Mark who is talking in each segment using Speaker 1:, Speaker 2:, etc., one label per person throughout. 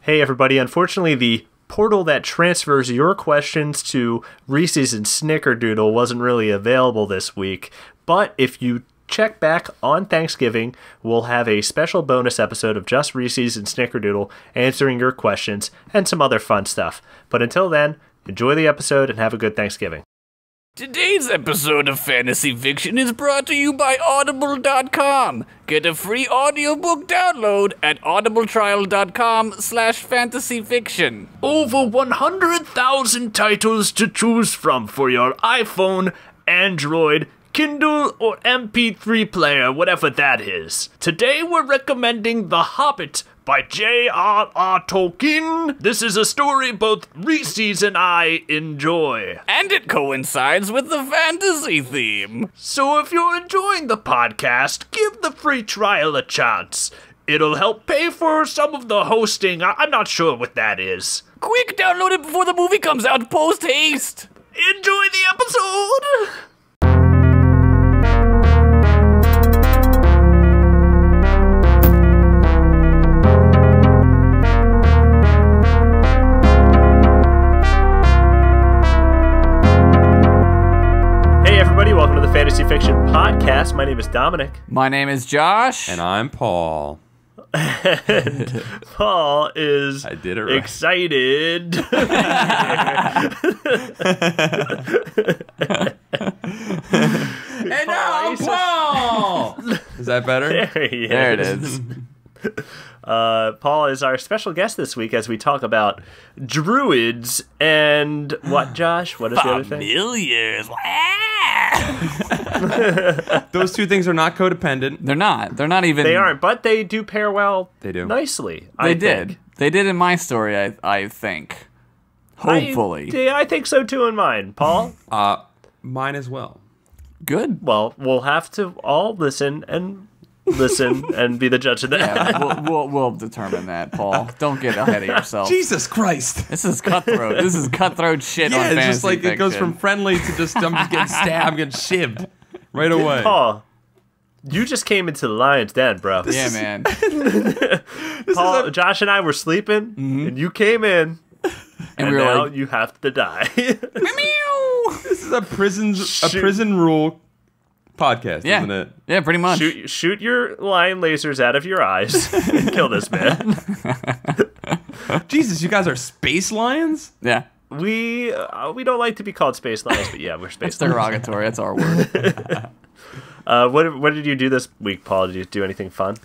Speaker 1: Hey everybody, unfortunately the portal that transfers your questions to Reese's and Snickerdoodle wasn't really available this week, but if you check back on Thanksgiving, we'll have a special bonus episode of just Reese's and Snickerdoodle answering your questions and some other fun stuff. But until then, enjoy the episode and have a good Thanksgiving.
Speaker 2: Today's episode of Fantasy Fiction is brought to you by Audible.com. Get a free audiobook download at audibletrial.com/fantasyfiction.
Speaker 1: Over 100,000 titles to choose from for your iPhone, Android, Kindle, or MP3 player, whatever that is. Today we're recommending The Hobbit by Jrr Tolkien. This is a story both Reese's and I enjoy.
Speaker 2: And it coincides with the fantasy theme.
Speaker 1: So if you're enjoying the podcast, give the free trial a chance. It'll help pay for some of the hosting. I'm not sure what that is.
Speaker 2: Quick, download it before the movie comes out, post haste.
Speaker 1: Enjoy the episode! Welcome to the Fantasy Fiction Podcast. My name is Dominic.
Speaker 2: My name is Josh.
Speaker 3: And I'm Paul.
Speaker 1: And Paul is excited.
Speaker 3: And now I'm Paul! Is that better?
Speaker 1: There it is. Paul is our special guest this week as we talk about Druids and what, Josh? What is the other thing?
Speaker 2: Familiars.
Speaker 3: Those two things are not codependent.
Speaker 2: They're not. They're not even.
Speaker 1: They aren't, but they do pair well.
Speaker 3: They do
Speaker 1: nicely.
Speaker 2: They did. They did in my story. I think. Hopefully.
Speaker 1: I think so too in mine. Paul.
Speaker 3: Mine as well.
Speaker 2: Good.
Speaker 1: Well, we'll have to all listen and be the judge of that.
Speaker 2: Yeah, we'll determine that, Paul. Don't get ahead of yourself.
Speaker 3: Jesus Christ.
Speaker 2: This is cutthroat. This is cutthroat shit on fantasy
Speaker 3: it's just like
Speaker 2: fiction.
Speaker 3: it goes from friendly to just I'm just getting stabbed, I'm getting shivved right away.
Speaker 1: Paul, you just came into the lion's den, bro.
Speaker 2: Man.
Speaker 1: Paul, Josh and I were sleeping, and you came in, and we were now like, you have to die.
Speaker 3: This is a prison rule podcast, isn't it?
Speaker 2: Yeah, pretty much.
Speaker 1: Shoot your lion lasers out of your eyes and kill this man.
Speaker 3: Jesus, you guys are space lions?
Speaker 2: Yeah.
Speaker 1: We don't like to be called space lions, but yeah, we're space lions.
Speaker 2: It's derogatory. That's our word.
Speaker 1: What did you do this week, Paul? Did you do anything fun?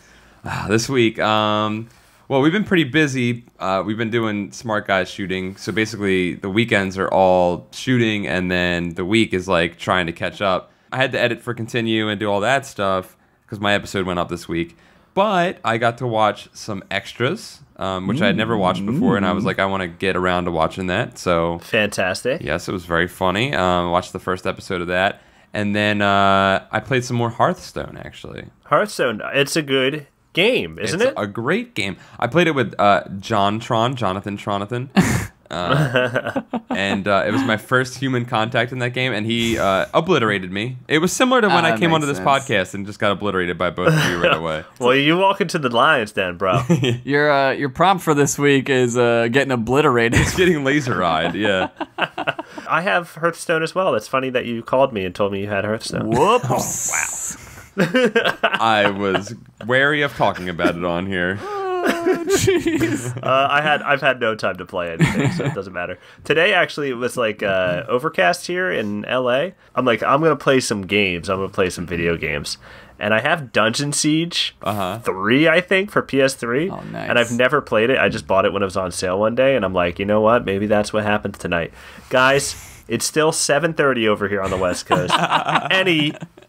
Speaker 3: This week, well, we've been pretty busy. We've been doing smart guys shooting. So basically, the weekends are all shooting, and then the week is like trying to catch up. I had to edit for Continue and do all that stuff because my episode went up this week. But I got to watch some extras, which I had never watched before, and I was like, I want to get around to watching that. So
Speaker 1: fantastic.
Speaker 3: Yes, it was very funny. Watched the first episode of that, and then I played some more Hearthstone. Actually,
Speaker 1: Hearthstone. It's a good game, isn't it?
Speaker 3: It's a great game. I played it with Jonathan Tronathan. And it was my first human contact in that game, and he obliterated me. It was similar to when I came onto this podcast and just got obliterated by both of you right away.
Speaker 1: Well, you walk into the lion's den, bro.
Speaker 2: Your prompt for this week is getting obliterated.
Speaker 3: It's getting laser-eyed, yeah.
Speaker 1: I have Hearthstone as well. It's funny that you called me and told me you had Hearthstone.
Speaker 2: Whoops.
Speaker 1: Oh, wow.
Speaker 3: I was wary of talking about it on here.
Speaker 2: Jeez.
Speaker 1: I've had no time to play anything, so it doesn't matter. Today, actually, it was like overcast here in LA. I'm like, I'm gonna play some games. I'm gonna play some video games, and I have Dungeon Siege 3, I think, for PS3.
Speaker 2: Oh, nice.
Speaker 1: And I've never played it. I just bought it when it was on sale one day, and I'm like, you know what? Maybe that's what happens tonight, guys. It's still 7:30 over here on the West Coast.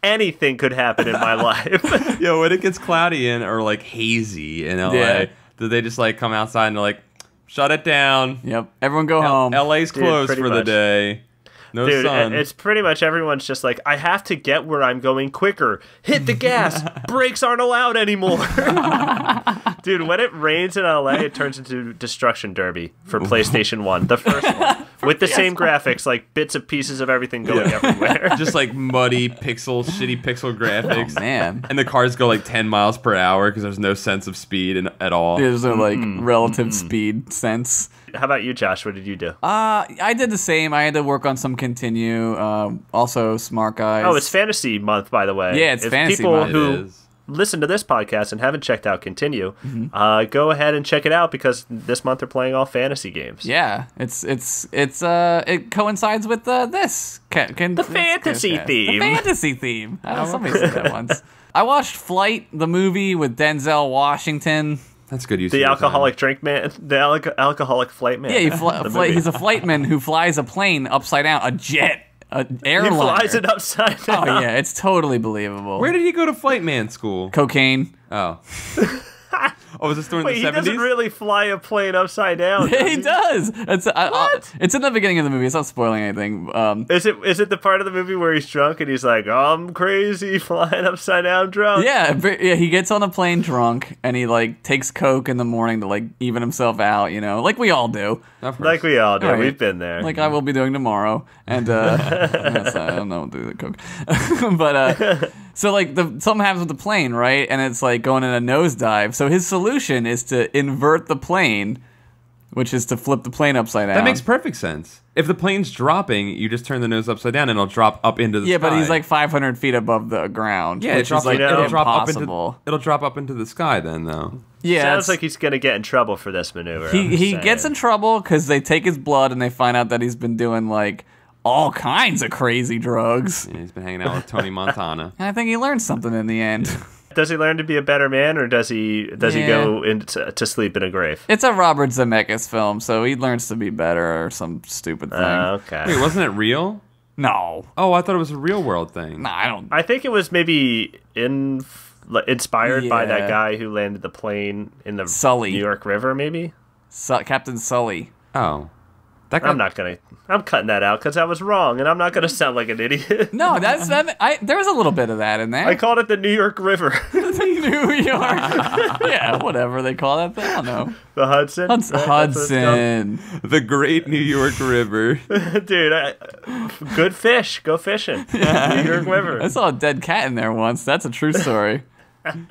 Speaker 1: Anything could happen in my life.
Speaker 3: Yo, when it gets cloudy or like hazy in LA, do they just like come outside and they're like, shut it down?
Speaker 2: Yep. Everyone go home.
Speaker 3: LA's closed for the day. No sun.
Speaker 1: It's pretty much everyone's just like, I have to get where I'm going quicker. Hit the gas. Brakes aren't allowed anymore. Dude, when it rains in LA, it turns into Destruction Derby for PlayStation 1. The first one. with the same graphics, like bits of pieces of everything going everywhere.
Speaker 3: Just like muddy shitty pixel graphics.
Speaker 2: Oh, man.
Speaker 3: And the cars go like 10 miles per hour because there's no sense of speed at all.
Speaker 2: There's no like relative speed sense.
Speaker 1: How about you, Josh? What did you do?
Speaker 2: I did the same. I had to work on some continue. Also, Smart Guys.
Speaker 1: Oh, it's fantasy month, by the way.
Speaker 2: Yeah, it's fantasy
Speaker 1: people
Speaker 2: month.
Speaker 1: who listen to this podcast and haven't checked out Continue, go ahead and check it out because this month they're playing all fantasy games.
Speaker 2: Yeah, it coincides with this.
Speaker 1: The fantasy theme.
Speaker 2: The fantasy theme. Somebody said that once. I watched Flight, the movie with Denzel Washington.
Speaker 3: That's good use.
Speaker 1: The alcoholic drink man, the alcoholic flight man.
Speaker 2: Yeah, he's a flightman who flies a plane upside down, a jet, an airliner.
Speaker 1: He flies it upside down.
Speaker 2: Oh yeah, it's totally believable.
Speaker 3: Where did he go to flight man school?
Speaker 2: Cocaine.
Speaker 3: Oh. Oh, was this during
Speaker 1: Wait,
Speaker 3: the 70s?
Speaker 1: he doesn't really fly a plane upside down.
Speaker 2: Yeah, he does. It's in the beginning of the movie. It's not spoiling anything.
Speaker 1: Is it the part of the movie where he's drunk and he's like, I'm crazy, flying upside down drunk?
Speaker 2: Yeah, he gets on a plane drunk and he like takes coke in the morning to like even himself out, like we all do.
Speaker 1: Like we all do.
Speaker 2: Right.
Speaker 1: We've been there.
Speaker 2: Like I will be doing tomorrow. And I don't know, do the coke. But so like something happens with the plane, right? And it's like going in a nosedive. So his solution is to invert the plane, which is to flip the plane upside down.
Speaker 3: That makes perfect sense. If the plane's dropping, you just turn the nose upside down and it'll drop up into the sky.
Speaker 2: Yeah, but he's like 500 feet above the ground.
Speaker 3: Yeah,
Speaker 2: which is like
Speaker 3: it'll drop up into the sky then, though.
Speaker 2: Yeah,
Speaker 1: sounds like he's gonna get in trouble for this maneuver.
Speaker 2: He gets in trouble because they take his blood and they find out that he's been doing like all kinds of crazy drugs.
Speaker 3: Yeah, he's been hanging out with Tony Montana.
Speaker 2: And I think he learned something in the end.
Speaker 1: Does he learn to be a better man, or does he go to sleep in a grave?
Speaker 2: It's a Robert Zemeckis film, so he learns to be better or some stupid thing.
Speaker 1: Okay.
Speaker 3: Wait, wasn't it real?
Speaker 2: No.
Speaker 3: Oh, I thought it was a real world thing.
Speaker 2: No, I don't.
Speaker 1: I think it was maybe inspired by that
Speaker 2: Yeah.
Speaker 1: guy who landed the plane in the
Speaker 2: Sully.
Speaker 1: New York River, maybe?
Speaker 2: Captain Sully.
Speaker 3: Oh. That guy...
Speaker 1: I'm cutting that out because I was wrong, and I'm not gonna sound like an idiot.
Speaker 2: No, there was a a little bit of that in there.
Speaker 1: I called it the New York River.
Speaker 2: New York. Yeah, whatever they call that thing. I don't know.
Speaker 1: The Hudson? Right?
Speaker 2: Hudson.
Speaker 3: The Great New York River.
Speaker 1: Dude, good fish. Go fishing. New York River.
Speaker 2: I saw a dead cat in there once. That's a true story.
Speaker 1: I'm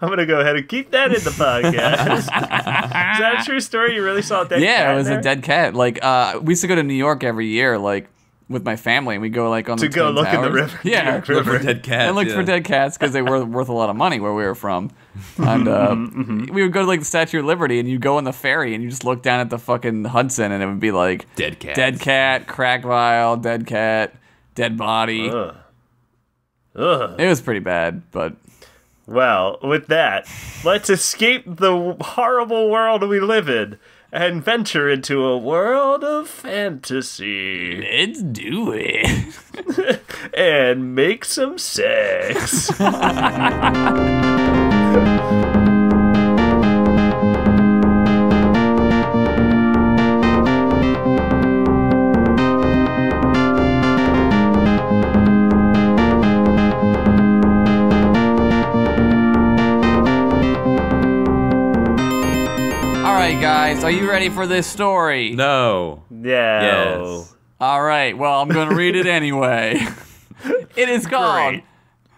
Speaker 1: going to go ahead and keep that in the podcast. Is that a true story? You really saw a dead cat?
Speaker 2: Yeah, it was
Speaker 1: there?
Speaker 2: a dead cat. Like, we used to go to New York every year, like, with my family, and we go, like, on the
Speaker 1: go
Speaker 2: Twin
Speaker 1: look in the
Speaker 2: Towers.
Speaker 1: river.
Speaker 2: Yeah.
Speaker 3: Look for dead cats.
Speaker 2: And looked for dead cats because they were worth a lot of money where we were from. And we would go to, like, the Statue of Liberty, and you go on the ferry, and you just look down at the fucking Hudson, and it would be, like...
Speaker 3: Dead cat.
Speaker 2: Dead cat, crack vial, dead cat, dead body.
Speaker 1: Ugh.
Speaker 2: It was pretty bad, but...
Speaker 1: Well, with that, let's escape the horrible world we live in and venture into a world of fantasy.
Speaker 2: Let's do it.
Speaker 1: And make some sex.
Speaker 2: Guys, are you ready for this story?
Speaker 3: No.
Speaker 1: Yeah.
Speaker 3: Yes.
Speaker 2: All right, well, I'm going to read it anyway. It is called
Speaker 1: Great.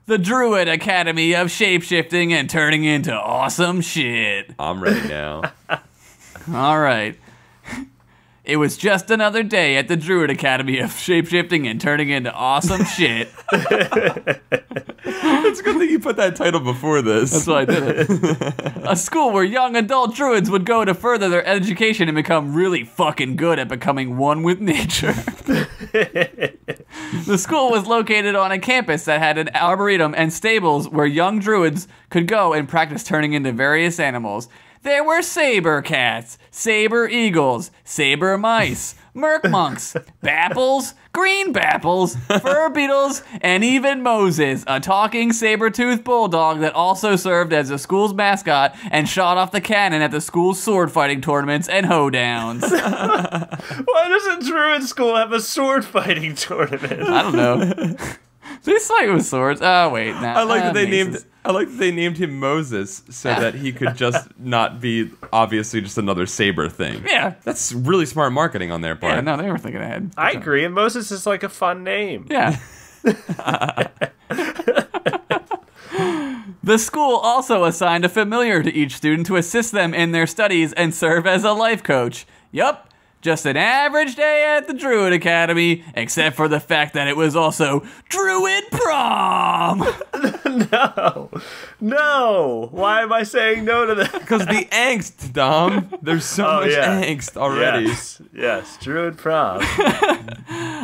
Speaker 2: The Druid Academy of Shapeshifting and Turning into Awesome Shit.
Speaker 3: I'm ready now.
Speaker 2: All right. It was just another day at the Druid Academy of Shapeshifting and Turning into Awesome Shit.
Speaker 3: It's good that you put that title before this.
Speaker 2: That's why I did it. A school where young adult druids would go to further their education and become really fucking good at becoming one with nature. The school was located on a campus that had an arboretum and stables where young druids could go and practice turning into various animals. There were saber cats, saber eagles, saber mice, merc monks, bapples, green bapples, fur beetles, and even Moses, a talking saber-toothed bulldog that also served as the school's mascot and shot off the cannon at the school's sword fighting tournaments and hoedowns.
Speaker 1: Why does a druid school have a sword fighting tournament?
Speaker 2: I don't know. They fight with swords. Oh wait, nah,
Speaker 3: I like that they
Speaker 2: maces.
Speaker 3: named him Moses so that he could just not be obviously just another saber thing.
Speaker 2: Yeah.
Speaker 3: That's really smart marketing on their part.
Speaker 2: Yeah, no, they were thinking ahead.
Speaker 1: I agree, and Moses is like a fun name.
Speaker 2: Yeah. The school also assigned a familiar to each student to assist them in their studies and serve as a life coach. Yup. Just an average day at the Druid Academy, except for the fact that it was also Druid Prom!
Speaker 1: No! Why am I saying no to that?
Speaker 3: Because the angst, Dom. There's so much angst already.
Speaker 1: Yes, Druid Prom.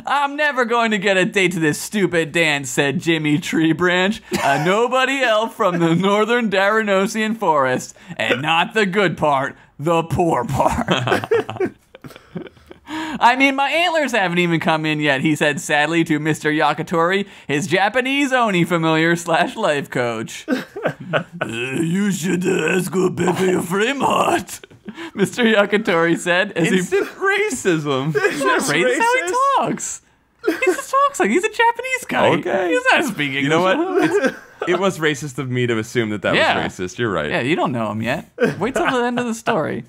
Speaker 2: I'm never going to get a date to this stupid dance, said Jimmy Treebranch, a nobody elf from the northern Daranosian forest, and not the good part, the poor part. I mean, my antlers haven't even come in yet, he said sadly to Mr. Yakitori, his Japanese Oni familiar / life coach. You should ask a Pepe Fremont, Mr. Yakitori said. As
Speaker 3: Instant racism.
Speaker 2: He's not racist. That's how he talks. He just talks like he's a Japanese guy.
Speaker 3: Okay.
Speaker 2: He's not speaking English.
Speaker 3: You know what? It was racist of me to assume that was racist. You're right.
Speaker 2: Yeah, you don't know him yet. Wait till the end of the story.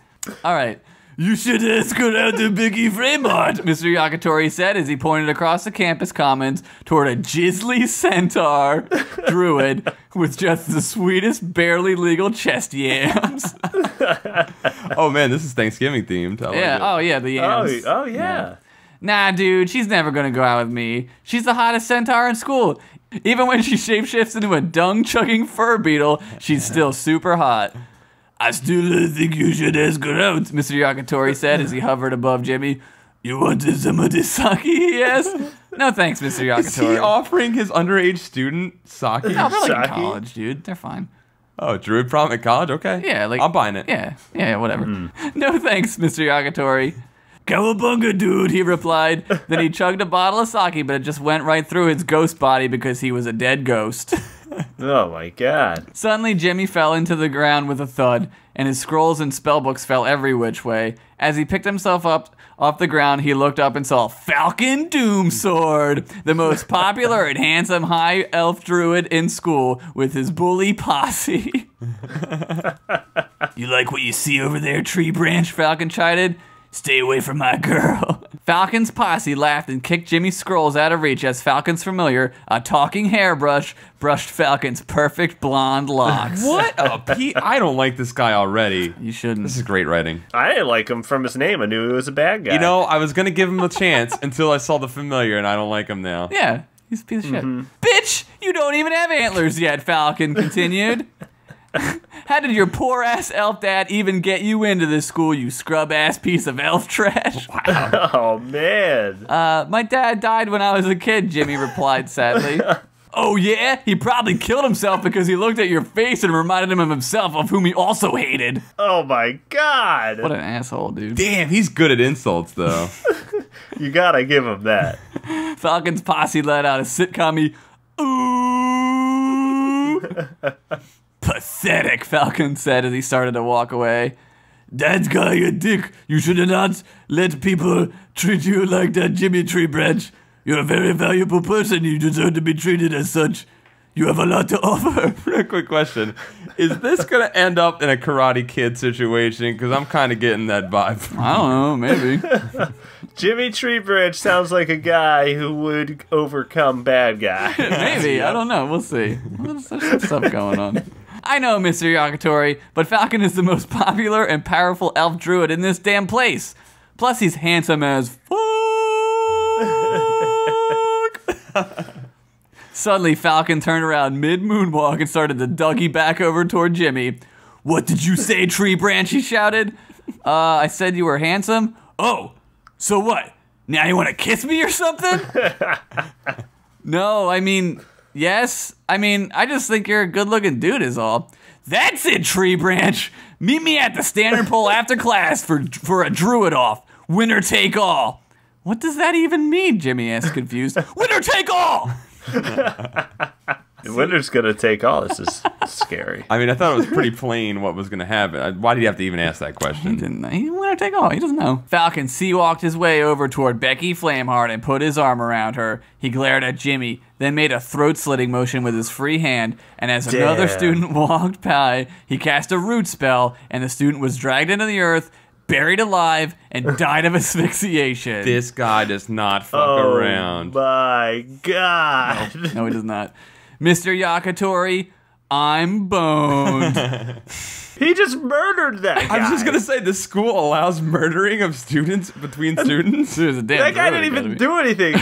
Speaker 2: All right. You should escort out to Biggie Fremont, Mr. Yakitori said as he pointed across the campus commons toward a Jizzly Centaur druid with just the sweetest, barely legal chest yams.
Speaker 3: Oh man, this is Thanksgiving themed. I like it.
Speaker 2: Oh yeah, the yams.
Speaker 1: Oh, yeah.
Speaker 2: Nah, dude, she's never gonna go out with me. She's the hottest centaur in school. Even when she shapeshifts into a dung-chugging fur beetle, she's still super hot. I still think you should ask her out, Mr. Yakitori said as he hovered above Jimmy. You wanted some of this sake, he asked. No thanks, Mr. Yakitori.
Speaker 3: Is he offering his underage student sake?
Speaker 2: No, they're like in
Speaker 1: Sake?
Speaker 2: college, dude. They're fine.
Speaker 3: Oh, Druid prom at college? Okay.
Speaker 2: Yeah, like...
Speaker 3: I'm buying it.
Speaker 2: Yeah, whatever. No thanks, Mr. Yakitori. Cowabunga, dude, he replied. Then he chugged a bottle of sake, but it just went right through his ghost body because he was a dead ghost.
Speaker 1: Oh my god.
Speaker 2: Suddenly, Jimmy fell into the ground with a thud, and his scrolls and spellbooks fell every which way. As he picked himself up off the ground, he looked up and saw Falcon Doomsword, the most popular and handsome high elf druid in school, with his bully posse. You like what you see over there, Tree Branch? Falcon chided. Stay away from my girl. Falcon's posse laughed and kicked Jimmy's scrolls out of reach as Falcon's familiar, a talking hairbrush, brushed Falcon's perfect blonde locks.
Speaker 3: What a I don't like this guy already.
Speaker 2: You shouldn't.
Speaker 3: This is great writing.
Speaker 1: I didn't like him from his name. I knew he was a bad guy.
Speaker 3: You know, I was going to give him a chance until I saw the familiar, and I don't like him now.
Speaker 2: Yeah, he's a piece of shit. Bitch, you don't even have antlers yet, Falcon continued. How did your poor-ass elf dad even get you into this school, you scrub-ass piece of elf trash?
Speaker 3: Wow.
Speaker 1: Oh, man.
Speaker 2: My dad died when I was a kid, Jimmy replied sadly. Oh, yeah? He probably killed himself because he looked at your face and reminded him of himself, of whom he also hated.
Speaker 1: Oh, my God.
Speaker 2: What an asshole, dude.
Speaker 3: Damn, he's good at insults, though.
Speaker 1: You gotta give him that.
Speaker 2: Falcon's posse let out a sitcom-y, ooh. Pathetic, Falcon said as he started to walk away. That guy a dick. You should not let people treat you like that, Jimmy Treebranch. You're a very valuable person. You deserve to be treated as such. You have a lot to offer.
Speaker 3: Real quick question. Is this going to end up in a Karate Kid situation? Because I'm kind of getting that vibe.
Speaker 2: I don't know, maybe.
Speaker 1: Jimmy Treebranch sounds like a guy who would overcome bad guys.
Speaker 2: Maybe, I don't know. We'll see. There's some stuff going on. I know, Mr. Yakitori, but Falcon is the most popular and powerful elf druid in this damn place. Plus, he's handsome as fuck. Suddenly, Falcon turned around mid-moonwalk and started to Dougie back over toward Jimmy. What did you say, Tree Branch? He shouted. I said you were handsome. Oh, so what? Now you want to kiss me or something? No, I mean... Yes? I mean, I just think you're a good-looking dude is all. That's it, Tree Branch! Meet me at the standard pole after class for a druid off. Winner take all. What does that even mean? Jimmy asked confused. Winner take all!
Speaker 1: Winter's gonna take all. This is scary.
Speaker 3: I mean, I thought it was pretty plain what was going to happen. Why did you have to even ask that
Speaker 2: He
Speaker 3: question?
Speaker 2: didn't. He didn't want to take all. He doesn't know. Falcon sea-walked his way over toward Becky Flameheart and put his arm around her. He glared at Jimmy, then made a throat-slitting motion with his free hand, and as another student walked by, he cast a root spell, and the student was dragged into the earth, buried alive, and died of asphyxiation.
Speaker 3: This guy does not fuck around.
Speaker 1: My God.
Speaker 2: No, he does not. Mr. Yakatori, I'm boned.
Speaker 1: He just murdered that guy.
Speaker 3: I was just going to say, the school allows murdering of students between students?
Speaker 2: Dude, a damn
Speaker 1: That guy
Speaker 2: druid,
Speaker 1: didn't even do anything.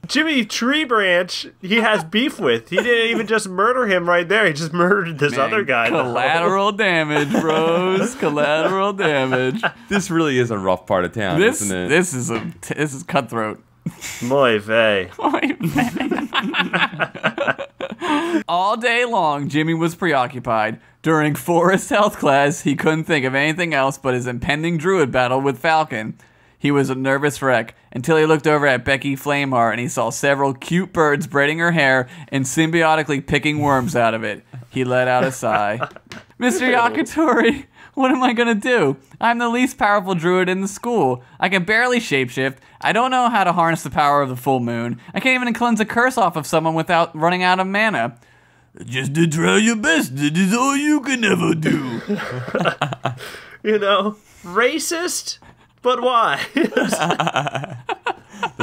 Speaker 1: Jimmy Tree Branch, he has beef with. He didn't even just murder him right there. He just murdered this other guy.
Speaker 2: Collateral damage, bros. Collateral damage.
Speaker 3: This really is a rough part of town, isn't it?
Speaker 2: This is cutthroat.
Speaker 1: Muy vey.
Speaker 2: All day long, Jimmy was preoccupied. During forest health class, he couldn't think of anything else but his impending druid battle with Falcon. He was a nervous wreck until he looked over at Becky Flameheart and he saw several cute birds braiding her hair and symbiotically picking worms out of it. He let out a sigh. Mr. Yakatori, what am I gonna do? I'm the least powerful druid in the school. I can barely shapeshift. I don't know how to harness the power of the full moon. I can't even cleanse a curse off of someone without running out of mana. Just to try your best, it is all you can ever do.
Speaker 1: You know, racist? But why?
Speaker 3: The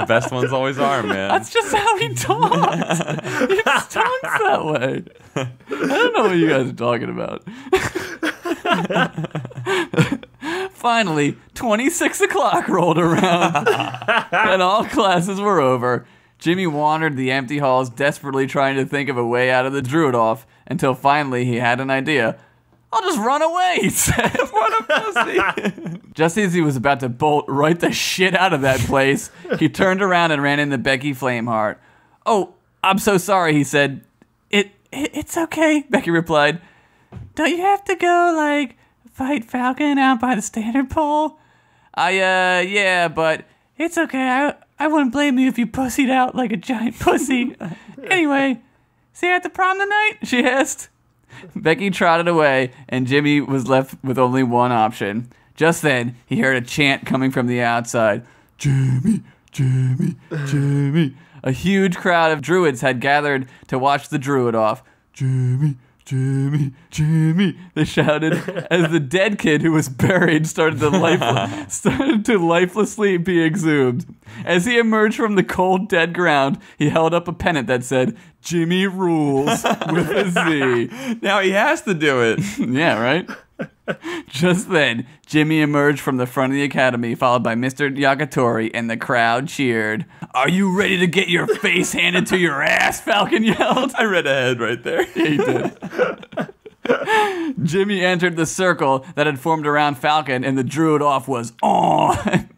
Speaker 3: best ones always are, man.
Speaker 2: That's just how he talks. He just talks that way. I don't know what you guys are talking about. Finally, 26 o'clock rolled around, and all classes were over. Jimmy wandered the empty halls, desperately trying to think of a way out of the druid off, until finally he had an idea. I'll just run away, he said. What a pussy. Just as he was about to bolt right the shit out of that place, he turned around and ran into Becky Flameheart. Oh, I'm so sorry, he said. It's okay, Becky replied. Don't you have to go, like, fight Falcon out by the standard pole? Yeah, but it's okay. I wouldn't blame you if you pussied out like a giant pussy. Anyway, see you at the prom tonight? She asked. Becky trotted away, and Jimmy was left with only one option. Just then, he heard a chant coming from the outside. Jimmy, Jimmy, Jimmy. A huge crowd of druids had gathered to watch the druid off. Jimmy, Jimmy, Jimmy, they shouted as the dead kid who was buried started to lifelessly be exhumed. As he emerged from the cold, dead ground, he held up a pennant that said, Jimmy rules, with a Z.
Speaker 3: Now he has to do it.
Speaker 2: Yeah, right? Just then, Jimmy emerged from the front of the academy, followed by Mr. Yakatori, and the crowd cheered. Are you ready to get your face handed to your ass? Falcon yelled.
Speaker 3: I read ahead right there.
Speaker 2: Yeah, he did. Jimmy entered the circle that had formed around Falcon, and the druid off was on.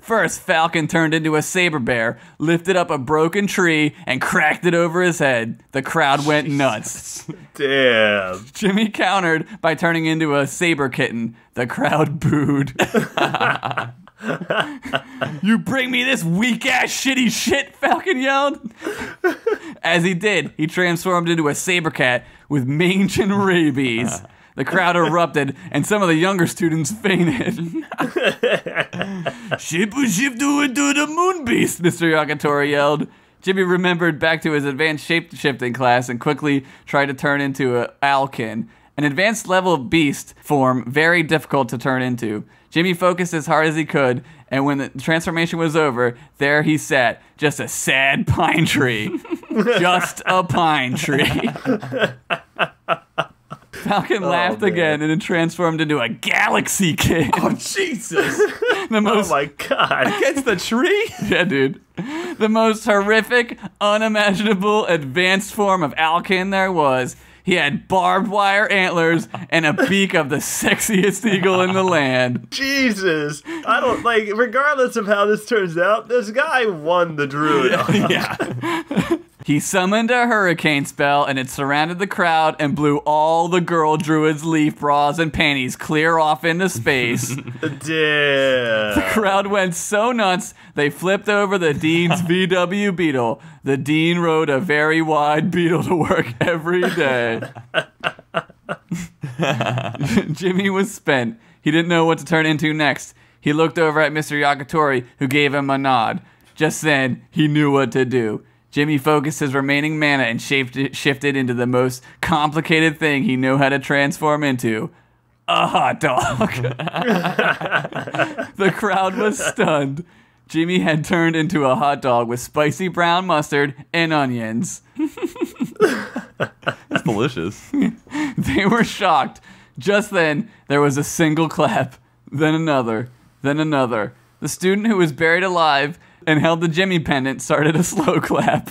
Speaker 2: First, Falcon turned into a saber bear, lifted up a broken tree, and cracked it over his head. The crowd went nuts.
Speaker 1: Damn.
Speaker 2: Jimmy countered by turning into a saber kitten. The crowd booed. You bring me this weak-ass shitty shit, Falcon yelled. As he did, he transformed into a saber cat with mange and rabies. The crowd erupted, and some of the younger students fainted. Shift-o-shift-o into the moon beast, Mr. Yakatori yelled. Jimmy remembered back to his advanced shape-shifting class and quickly tried to turn into an Alkin, an advanced level beast form very difficult to turn into. Jimmy focused as hard as he could, and when the transformation was over, there he sat, just a sad pine tree. Just a pine tree. Falcon laughed again and then transformed into a galaxy kid.
Speaker 3: Oh, Jesus.
Speaker 1: Oh, my God.
Speaker 3: Against the tree?
Speaker 2: Yeah, dude. The most horrific, unimaginable, advanced form of Alkin there was. He had barbed wire antlers and a beak of the sexiest eagle in the land.
Speaker 1: Jesus. I don't, like, regardless of how this turns out, this guy won the druid.
Speaker 2: Yeah. He summoned a hurricane spell, and it surrounded the crowd and blew all the girl druids' leaf bras and panties clear off into space.
Speaker 1: Damn.
Speaker 2: The crowd went so nuts, they flipped over the Dean's VW Beetle. The Dean rode a very wide Beetle to work every day. Jimmy was spent. He didn't know what to turn into next. He looked over at Mr. Yakatori, who gave him a nod. Just then, he knew what to do. Jimmy focused his remaining mana and shifted into the most complicated thing he knew how to transform into. A hot dog. The crowd was stunned. Jimmy had turned into a hot dog with spicy brown mustard and onions.
Speaker 3: It's delicious.
Speaker 2: They were shocked. Just then, there was a single clap, then another, then another. The student who was buried alive and held the Jimmy pendant started a slow clap.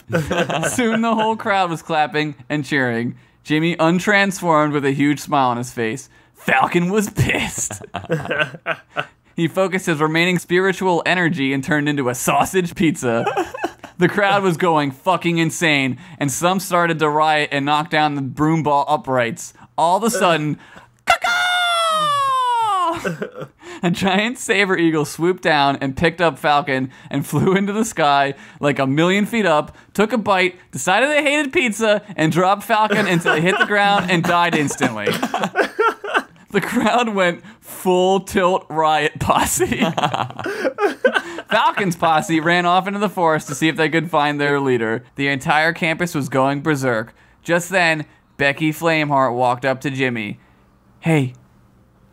Speaker 2: Soon the whole crowd was clapping and cheering. Jimmy untransformed with a huge smile on his face. Falcon was pissed. He focused his remaining spiritual energy and turned into a sausage pizza. The crowd was going fucking insane, and some started to riot and knock down the broom ball uprights. All of a sudden, a giant saber eagle swooped down and picked up Falcon and flew into the sky like a million feet up, took a bite, decided they hated pizza, and dropped Falcon until he hit the ground and died instantly. The crowd went full tilt riot posse. Falcon's posse ran off into the forest to see if they could find their leader. The entire campus was going berserk. Just then, Becky Flameheart walked up to Jimmy. "Hey,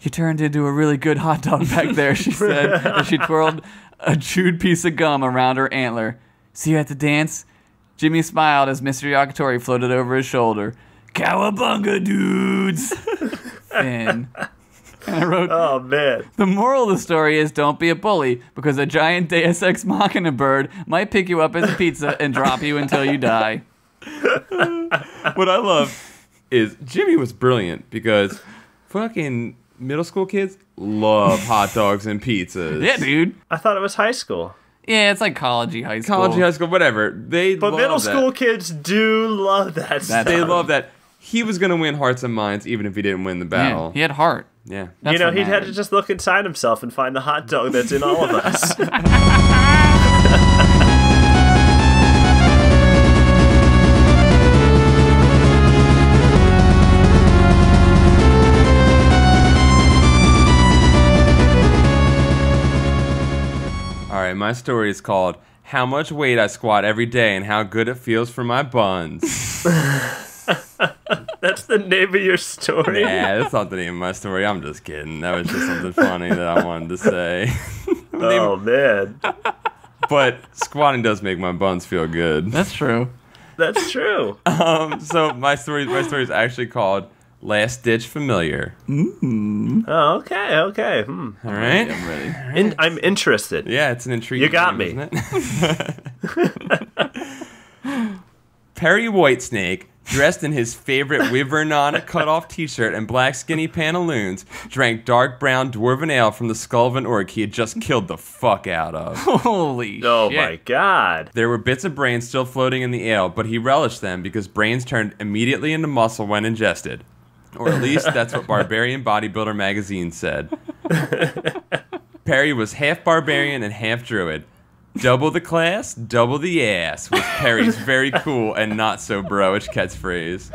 Speaker 2: you turned into a really good hot dog back there," she said, as she twirled a chewed piece of gum around her antler. "See you at the dance?" Jimmy smiled as Mr. Yakatori floated over his shoulder. "Cowabunga, dudes!" Finn. And I wrote,
Speaker 1: Oh, man.
Speaker 2: "The moral of the story is don't be a bully, because a giant Deus Ex Machina bird might pick you up as a pizza and drop you until you die."
Speaker 3: What I love is Jimmy was brilliant because fucking middle school kids love hot dogs and pizzas.
Speaker 2: Yeah, dude.
Speaker 1: I thought it was high school.
Speaker 2: Yeah, it's like collegey high school.
Speaker 3: College, high school, whatever.
Speaker 1: But middle school kids do love that stuff.
Speaker 3: They love that. He was going to win hearts and minds even if he didn't win the battle.
Speaker 2: Yeah, he had heart.
Speaker 3: Yeah.
Speaker 2: That's
Speaker 1: You know,
Speaker 2: what
Speaker 1: he'd had
Speaker 2: mattered.
Speaker 1: to just look inside himself and find the hot dog that's in all of us.
Speaker 3: All right, my story is called How Much Weight I Squat Every Day and How Good It Feels for My Buns.
Speaker 1: That's the name of your story.
Speaker 3: Yeah, that's not the name of my story. I'm just kidding. That was just something funny that I wanted to say.
Speaker 1: Oh, man.
Speaker 3: But squatting does make my buns feel good.
Speaker 2: That's true.
Speaker 1: That's true.
Speaker 3: So my story is actually called Last Ditch Familiar.
Speaker 1: Oh, okay, okay.
Speaker 3: All right?
Speaker 2: I'm ready.
Speaker 1: I'm interested.
Speaker 3: Yeah, it's an intriguing
Speaker 1: You got
Speaker 3: name,
Speaker 1: me.
Speaker 3: isn't it? Perry Whitesnake, dressed in his favorite Wyvern cut-off t-shirt and black skinny pantaloons, drank dark brown dwarven ale from the skull of an orc he had just killed the fuck out of.
Speaker 2: Holy
Speaker 1: Oh,
Speaker 2: shit.
Speaker 1: my God.
Speaker 3: There were bits of brains still floating in the ale, but he relished them because brains turned immediately into muscle when ingested. Or at least that's what Barbarian Bodybuilder magazine said. Perry was half barbarian and half druid. Double the class, double the ass was Perry's very cool and not so bro-ish catchphrase.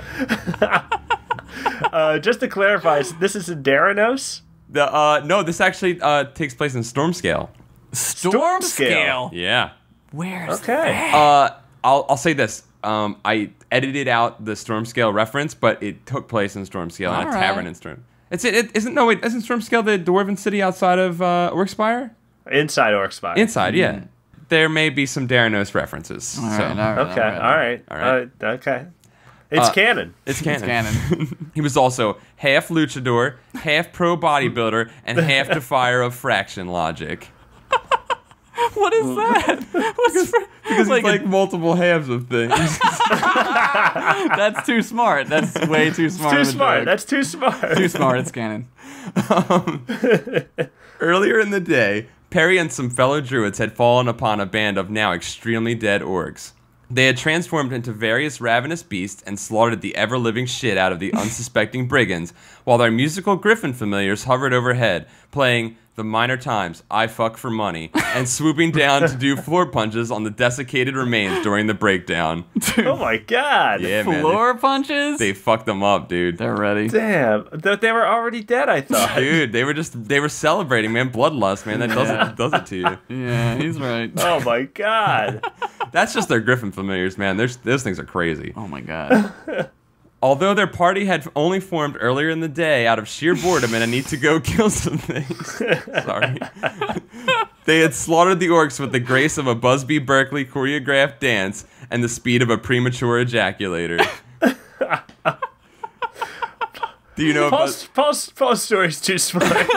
Speaker 1: Just to clarify, this is in Daranos?
Speaker 3: No, this actually takes place in Stormscale.
Speaker 2: Storm scale.
Speaker 3: Yeah.
Speaker 2: Where's
Speaker 1: Okay.
Speaker 2: that?
Speaker 3: I'll say this. I edited out the Stormscale reference, but it took place in Stormscale in a
Speaker 2: All
Speaker 3: tavern
Speaker 2: right.
Speaker 3: in Storm. Isn't Stormscale the dwarven city outside of Orcspire?
Speaker 1: Inside Orcspire.
Speaker 3: Inside, yeah. There may be some Daranos references.
Speaker 2: All
Speaker 3: so.
Speaker 2: right, all right,
Speaker 1: Okay, all right.
Speaker 3: All right.
Speaker 1: Okay. It's canon.
Speaker 3: It's canon.
Speaker 2: It's canon.
Speaker 3: He was also half luchador, half pro bodybuilder, and half defier of fraction logic.
Speaker 2: What is that? What's
Speaker 3: Because
Speaker 2: like
Speaker 3: it's like multiple halves of things.
Speaker 2: that's too smart. That's way too smart.
Speaker 1: Too
Speaker 2: of a
Speaker 1: smart.
Speaker 2: joke.
Speaker 1: That's too smart.
Speaker 2: Too smart. It's canon.
Speaker 3: Earlier in the day, Perry and some fellow druids had fallen upon a band of now extremely dead orcs. They had transformed into various ravenous beasts and slaughtered the ever-living shit out of the unsuspecting brigands, while their musical griffin familiars hovered overhead, playing the minor times, I fuck for money, and swooping down to do floor punches on the desiccated remains during the breakdown.
Speaker 1: Oh my god.
Speaker 3: Yeah,
Speaker 2: Floor punches?
Speaker 3: They fucked them up, dude.
Speaker 2: They're ready.
Speaker 1: Damn. They were already dead, I thought.
Speaker 3: Dude, they were celebrating, man. Bloodlust, man. That does it to you.
Speaker 2: Yeah, he's right.
Speaker 1: Oh my god.
Speaker 3: That's just their griffin familiars, man. Those things are crazy.
Speaker 2: Oh my god.
Speaker 3: Although their party had only formed earlier in the day out of sheer boredom and a need to go kill some things, sorry, they had slaughtered the orcs with the grace of a Busby Berkeley choreographed dance and the speed of a premature ejaculator. Do you know
Speaker 1: Paul's story's too smart.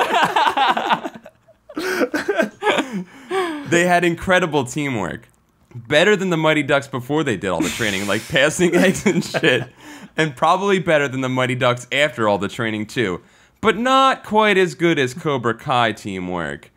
Speaker 3: They had incredible teamwork. Better than the Mighty Ducks before they did all the training, like passing eggs and shit. And probably better than the Mighty Ducks after all the training, too. But not quite as good as Cobra Kai teamwork.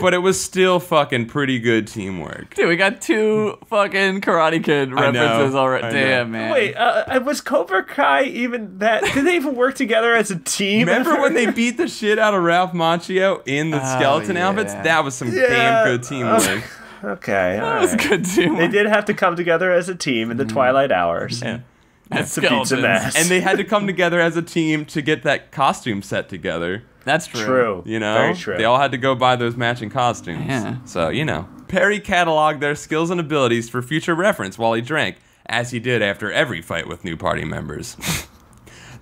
Speaker 3: But it was still fucking pretty good teamwork.
Speaker 2: Dude, we got 2 fucking Karate Kid references already. Damn, man.
Speaker 1: Wait, was Cobra Kai even that? Did they even work together as a team?
Speaker 3: Remember when they beat the shit out of Ralph Macchio in the skeleton outfits? That was some damn good teamwork.
Speaker 1: Okay,
Speaker 2: that was good teamwork.
Speaker 1: They did have to come together as a team in the twilight hours.
Speaker 3: Yeah.
Speaker 1: That's to beat some ass.
Speaker 3: And they had to come together as a team to get that costume set together.
Speaker 2: That's true.
Speaker 1: True.
Speaker 3: You know?
Speaker 1: Very true.
Speaker 3: They all had to go buy those matching costumes.
Speaker 2: Yeah.
Speaker 3: So, you know. Perry cataloged their skills and abilities for future reference while he drank, as he did after every fight with new party members.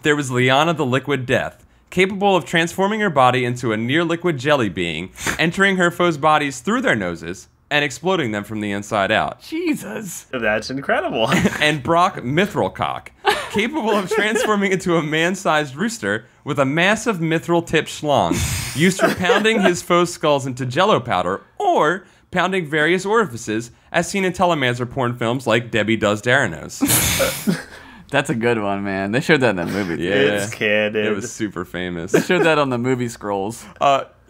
Speaker 3: There was Liana the Liquid Death, capable of transforming her body into a near-liquid jelly being, entering her foes' bodies through their noses, and exploding them from the inside out.
Speaker 2: Jesus.
Speaker 1: That's incredible.
Speaker 3: And Brock Mithril-Cock, capable of transforming into a man-sized rooster with a massive mithril-tipped schlong, used for pounding his foes' skulls into jello powder, or pounding various orifices, as seen in Telemancer porn films like Debbie Does Daranos.
Speaker 2: That's a good one, man. They showed that in that movie.
Speaker 3: Yeah,
Speaker 1: It's canon.
Speaker 3: it was super famous.
Speaker 2: They showed that on the movie scrolls.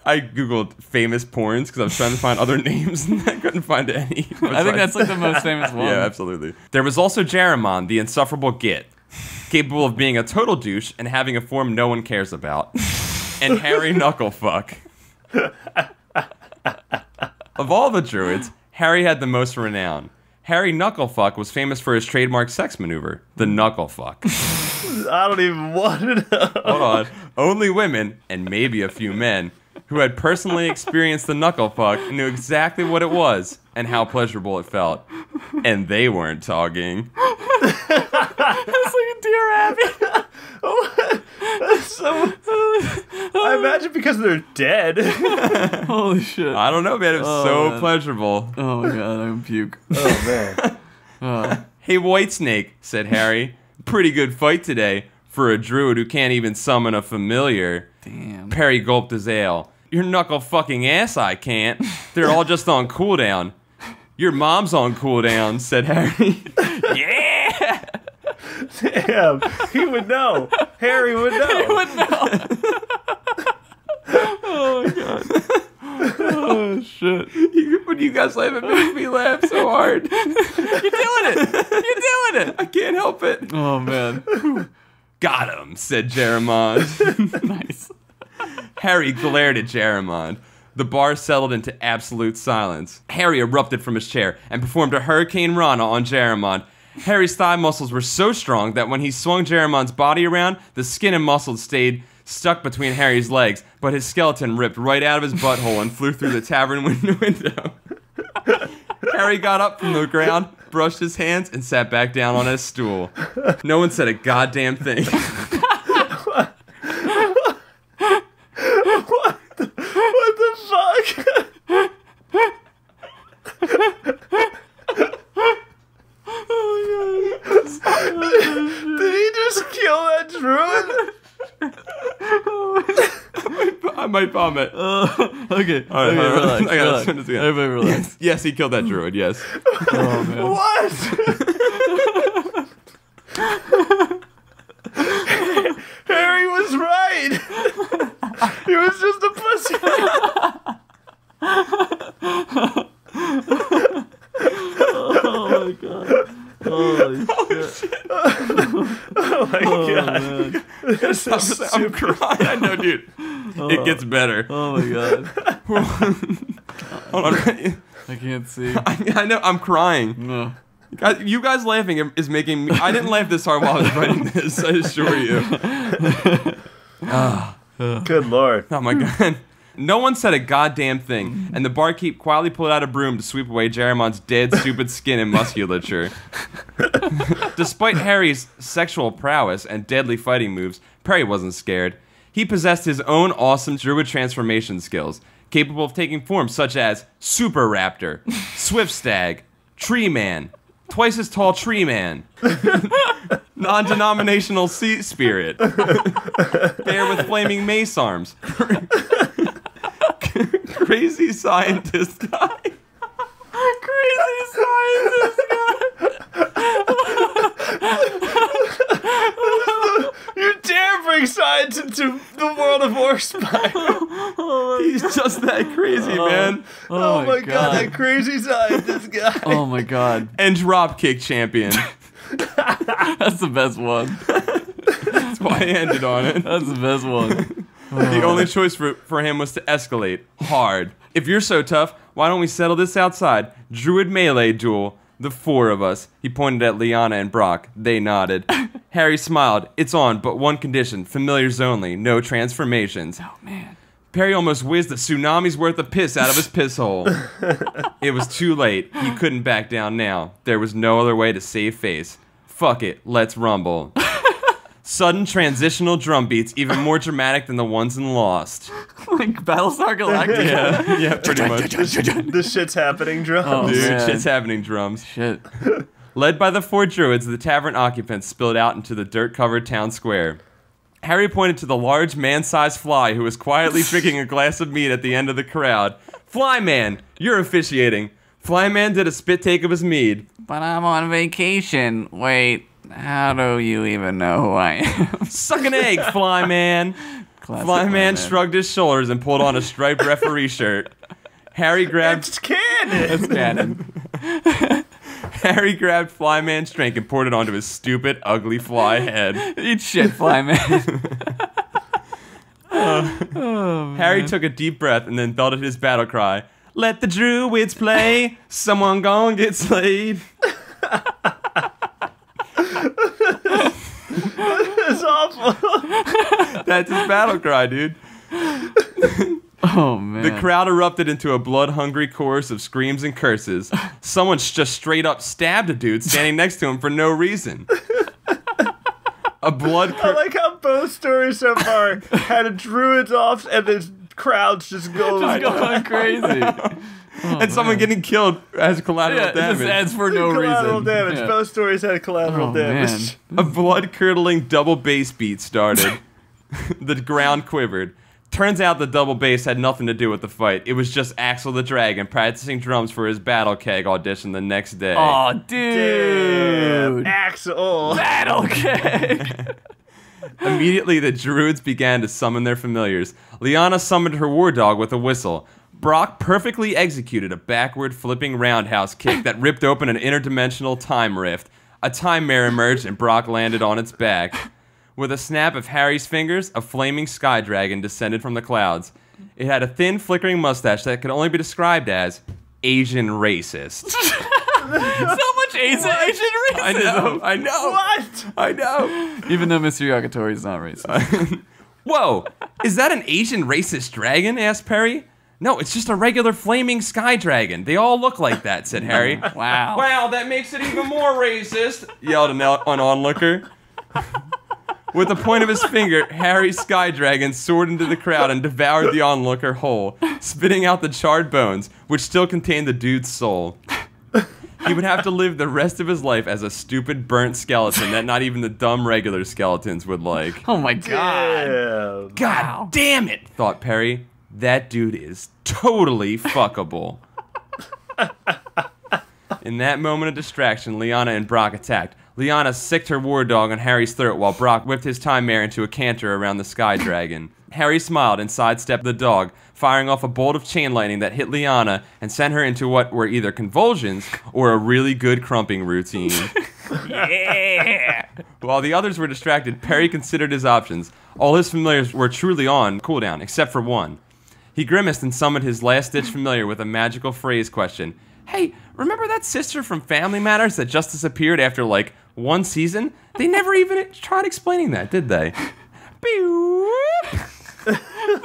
Speaker 3: I googled famous porns because I was trying to find other names and I couldn't find any.
Speaker 2: I think that's like the most famous one.
Speaker 3: Yeah, absolutely. There was also Jaramon, the insufferable git, capable of being a total douche and having a form no one cares about. And Harry Knucklefuck. Of all the druids, Harry had the most renown. Harry Knucklefuck was famous for his trademark sex maneuver, the Knucklefuck.
Speaker 1: I don't even want to know.
Speaker 3: Hold on. Only women, and maybe a few men, who had personally experienced the Knucklefuck knew exactly what it was and how pleasurable it felt. And they weren't talking.
Speaker 2: It's like a Dear Abby.
Speaker 1: I imagine because they're dead.
Speaker 2: Holy shit.
Speaker 3: I don't know, man. It was so
Speaker 2: man.
Speaker 3: pleasurable.
Speaker 2: Oh my god, I'm puke.
Speaker 1: Oh, man.
Speaker 3: Hey, Whitesnake, said Harry. Pretty good fight today for a druid who can't even summon a familiar.
Speaker 2: Damn.
Speaker 3: Perry gulped his ale. Your knuckle fucking ass I can't. They're all just on cooldown. Your mom's on cooldown, said Harry. Yeah!
Speaker 1: Damn. He would know. Harry would know.
Speaker 2: He would know. Oh my god. Oh shit.
Speaker 3: When you guys laugh, it makes me laugh so hard.
Speaker 2: You're doing it. You're doing it.
Speaker 3: I can't help it.
Speaker 2: Oh man.
Speaker 3: Got him, said Jaramond.
Speaker 2: Nice.
Speaker 3: Harry glared at Jaramond. The bar settled into absolute silence. Harry erupted from his chair and performed a Hurricane Rana on Jaramond. Harry's thigh muscles were so strong that when he swung Jaramond's body around, the skin and muscles stayed stuck between Harry's legs, but his skeleton ripped right out of his butthole and flew through the tavern window. Harry got up from the ground, brushed his hands, and sat back down on his stool. No one said a goddamn thing.
Speaker 1: What the fuck?
Speaker 2: Oh my god.
Speaker 1: Did he just kill that druid?
Speaker 3: I might vomit.
Speaker 2: Okay.
Speaker 3: All right,
Speaker 2: Relax.
Speaker 3: I gotta turn this again.
Speaker 2: Everybody relax.
Speaker 3: Yes, he killed that druid, yes.
Speaker 2: Oh man.
Speaker 1: What? Harry was right. He was just a pussy.
Speaker 2: Oh my god.
Speaker 3: I'm crying. I know, dude. It gets better.
Speaker 2: Oh my god.
Speaker 3: Hold on.
Speaker 2: I can't see.
Speaker 3: I know. I'm crying.
Speaker 2: No.
Speaker 3: You guys laughing is making me. I didn't laugh this hard while I was writing this. I assure you.
Speaker 1: Good lord.
Speaker 3: Oh my god. No one said a goddamn thing, and the barkeep quietly pulled out a broom to sweep away Jaramon's dead, stupid skin and musculature. Despite Harry's sexual prowess and deadly fighting moves, Perry wasn't scared. He possessed his own awesome druid transformation skills, capable of taking forms such as Super Raptor, Swift Stag, Tree Man, twice as tall Tree Man, non-denominational Sea Spirit, Bear with flaming mace arms, Crazy Scientist Guy. Crazy Scientist Guy.
Speaker 1: You dare bring science into the world of Orcspire.
Speaker 3: He's just that crazy, man.
Speaker 1: Oh my god, that crazy scientist guy.
Speaker 2: Oh my god.
Speaker 3: And Dropkick Champion.
Speaker 2: That's the best one.
Speaker 3: That's why I ended on it.
Speaker 2: That's the best one.
Speaker 3: The only choice for him was to escalate hard. If you're so tough, why don't we settle this outside? Druid melee duel. The four of us. He pointed at Liana and Brock. They nodded. Harry smiled. It's on, but one condition. Familiars only. No transformations.
Speaker 2: Oh, man.
Speaker 3: Perry almost whizzed a tsunami's worth of piss out of his piss hole. It was too late. He couldn't back down now. There was no other way to save face. Fuck it. Let's rumble. Sudden transitional drum beats, even more dramatic than the ones in Lost.
Speaker 2: Like Battlestar Galactica?
Speaker 3: Yeah, pretty much.
Speaker 1: This shit's happening, drums.
Speaker 2: Oh,
Speaker 3: Dude,
Speaker 2: man.
Speaker 3: shit's happening, drums.
Speaker 2: Shit.
Speaker 3: Led by the four druids, the tavern occupants spilled out into the dirt-covered town square. Harry pointed to the large man-sized fly who was quietly drinking a glass of mead at the end of the crowd. Flyman, you're officiating. Flyman did a spit take of his mead.
Speaker 2: But I'm on vacation. Wait, how do you even know who I am?
Speaker 3: Suck an egg, Flyman. Flyman shrugged his shoulders and pulled on a striped referee shirt. Harry grabbed...
Speaker 1: It's canon!
Speaker 2: It's canon.
Speaker 3: Harry grabbed Flyman's drink and poured it onto his stupid, ugly fly head.
Speaker 2: Eat shit, Flyman.
Speaker 3: Harry took a deep breath and then belted his battle cry. Let the druids play, someone gon' get slayed.
Speaker 1: It's awful.
Speaker 3: That's his battle cry, dude.
Speaker 2: Oh, man.
Speaker 3: The crowd erupted into a blood-hungry chorus of screams and curses. Someone just straight up stabbed a dude standing next to him for no reason. A blood...
Speaker 1: I like how both stories so far had a druids off and the crowds just going
Speaker 2: crazy.
Speaker 3: and someone getting killed as collateral damage.
Speaker 2: Just adds for no
Speaker 1: collateral
Speaker 2: reason.
Speaker 1: damage.
Speaker 2: Yeah.
Speaker 1: Both stories had collateral damage.
Speaker 2: Man.
Speaker 3: A blood-curdling double bass beat started. The ground quivered. Turns out the double bass had nothing to do with the fight. It was just Axel the Dragon practicing drums for his Battle Keg audition the next day.
Speaker 2: Oh, dude.
Speaker 1: Damn, Axel.
Speaker 2: Battle Keg.
Speaker 3: Immediately, the druids began to summon their familiars. Liana summoned her war dog with a whistle. Brock perfectly executed a backward flipping roundhouse kick that ripped open an interdimensional time rift. A time mare emerged and Brock landed on its back. With a snap of Harry's fingers, a flaming sky dragon descended from the clouds. It had a thin, flickering mustache that could only be described as Asian racist.
Speaker 2: So much Asian racism.
Speaker 3: I know.
Speaker 1: What?
Speaker 3: I know.
Speaker 2: Even though Mr. Yagatori is not racist.
Speaker 3: Whoa, is that an Asian racist dragon? Asked Perry. No, it's just a regular flaming sky dragon. They all look like that, said Harry.
Speaker 2: Wow.
Speaker 3: Wow, that makes it even more racist, yelled an onlooker. With the point of his finger, Harry's sky dragon soared into the crowd and devoured the onlooker whole, spitting out the charred bones, which still contained the dude's soul. He would have to live the rest of his life as a stupid, burnt skeleton that not even the dumb regular skeletons would like.
Speaker 2: Oh my god.
Speaker 1: Damn.
Speaker 3: God damn it, thought Perry. That dude is totally fuckable. In that moment of distraction, Liana and Brock attacked. Liana sicked her war dog on Harry's throat while Brock whipped his time mare into a canter around the sky dragon. Harry smiled and sidestepped the dog, firing off a bolt of chain lightning that hit Liana and sent her into what were either convulsions or a really good crumping routine.
Speaker 2: Yeah.
Speaker 3: While the others were distracted, Perry considered his options. All his familiars were truly on cooldown, except for one. He grimaced and summoned his last-ditch familiar with a magical phrase question. Hey, remember that sister from Family Matters that just disappeared after, like, one season? They never even tried explaining that, did they?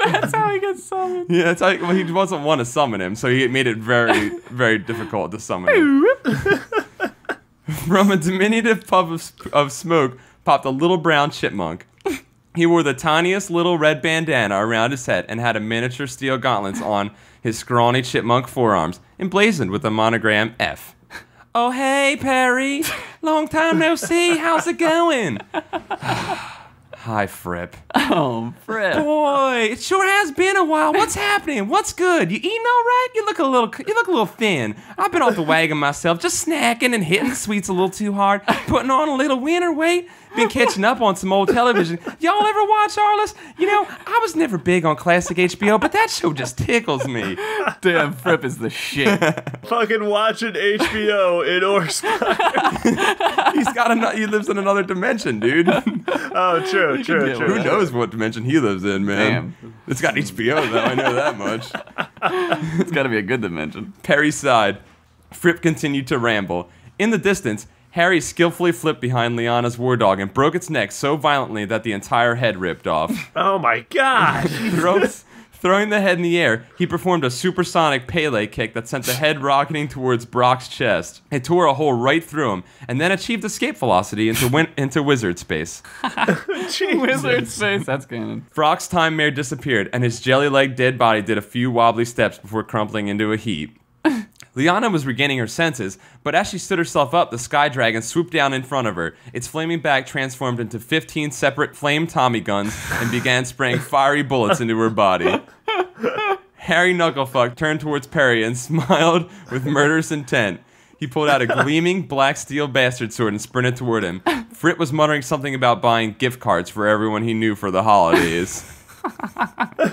Speaker 2: That's how he gets summoned.
Speaker 3: Yeah, that's how he wasn't one to summon him, so he made it very, very difficult to summon him. From a diminutive puff of smoke popped a little brown chipmunk. He wore the tiniest little red bandana around his head and had a miniature steel gauntlets on his scrawny chipmunk forearms, emblazoned with the monogram F. Oh, hey, Perry. Long time no see. How's it going? Hi, Fripp.
Speaker 2: Oh, Fripp.
Speaker 3: Boy, it sure has been a while. What's happening? What's good? You eating all right? You look a little thin. I've been off the wagon myself, just snacking and hitting the sweets a little too hard, putting on a little winter weight. Been catching up on some old television. Y'all ever watch Arliss? You know, I was never big on classic HBO, but that show just tickles me.
Speaker 2: Damn, Fripp is the shit.
Speaker 1: Fucking watching HBO in Orcspire.
Speaker 3: He lives in another dimension, dude.
Speaker 1: Oh, true.
Speaker 3: Who knows what dimension he lives in, man?
Speaker 2: Damn.
Speaker 3: It's got HBO, though. I know that much.
Speaker 2: It's got to be a good dimension.
Speaker 3: Perry sighed. Fripp continued to ramble. In the distance, Harry skillfully flipped behind Lyanna's war dog and broke its neck so violently that the entire head ripped off.
Speaker 1: Oh my god!
Speaker 3: Throwing the head in the air, he performed a supersonic Pele kick that sent the head rocketing towards Brock's chest. It tore a hole right through him, and then achieved escape velocity into wizard space.
Speaker 2: Wizard space, that's canon.
Speaker 3: Brock's time mare disappeared, and his jelly-legged dead body did a few wobbly steps before crumpling into a heap. Lyanna was regaining her senses, but as she stood herself up, the sky dragon swooped down in front of her. Its flaming back transformed into 15 separate flame Tommy guns and began spraying fiery bullets into her body. Harry Knucklefuck turned towards Perry and smiled with murderous intent. He pulled out a gleaming black steel bastard sword and sprinted toward him. Fripp was muttering something about buying gift cards for everyone he knew for the holidays.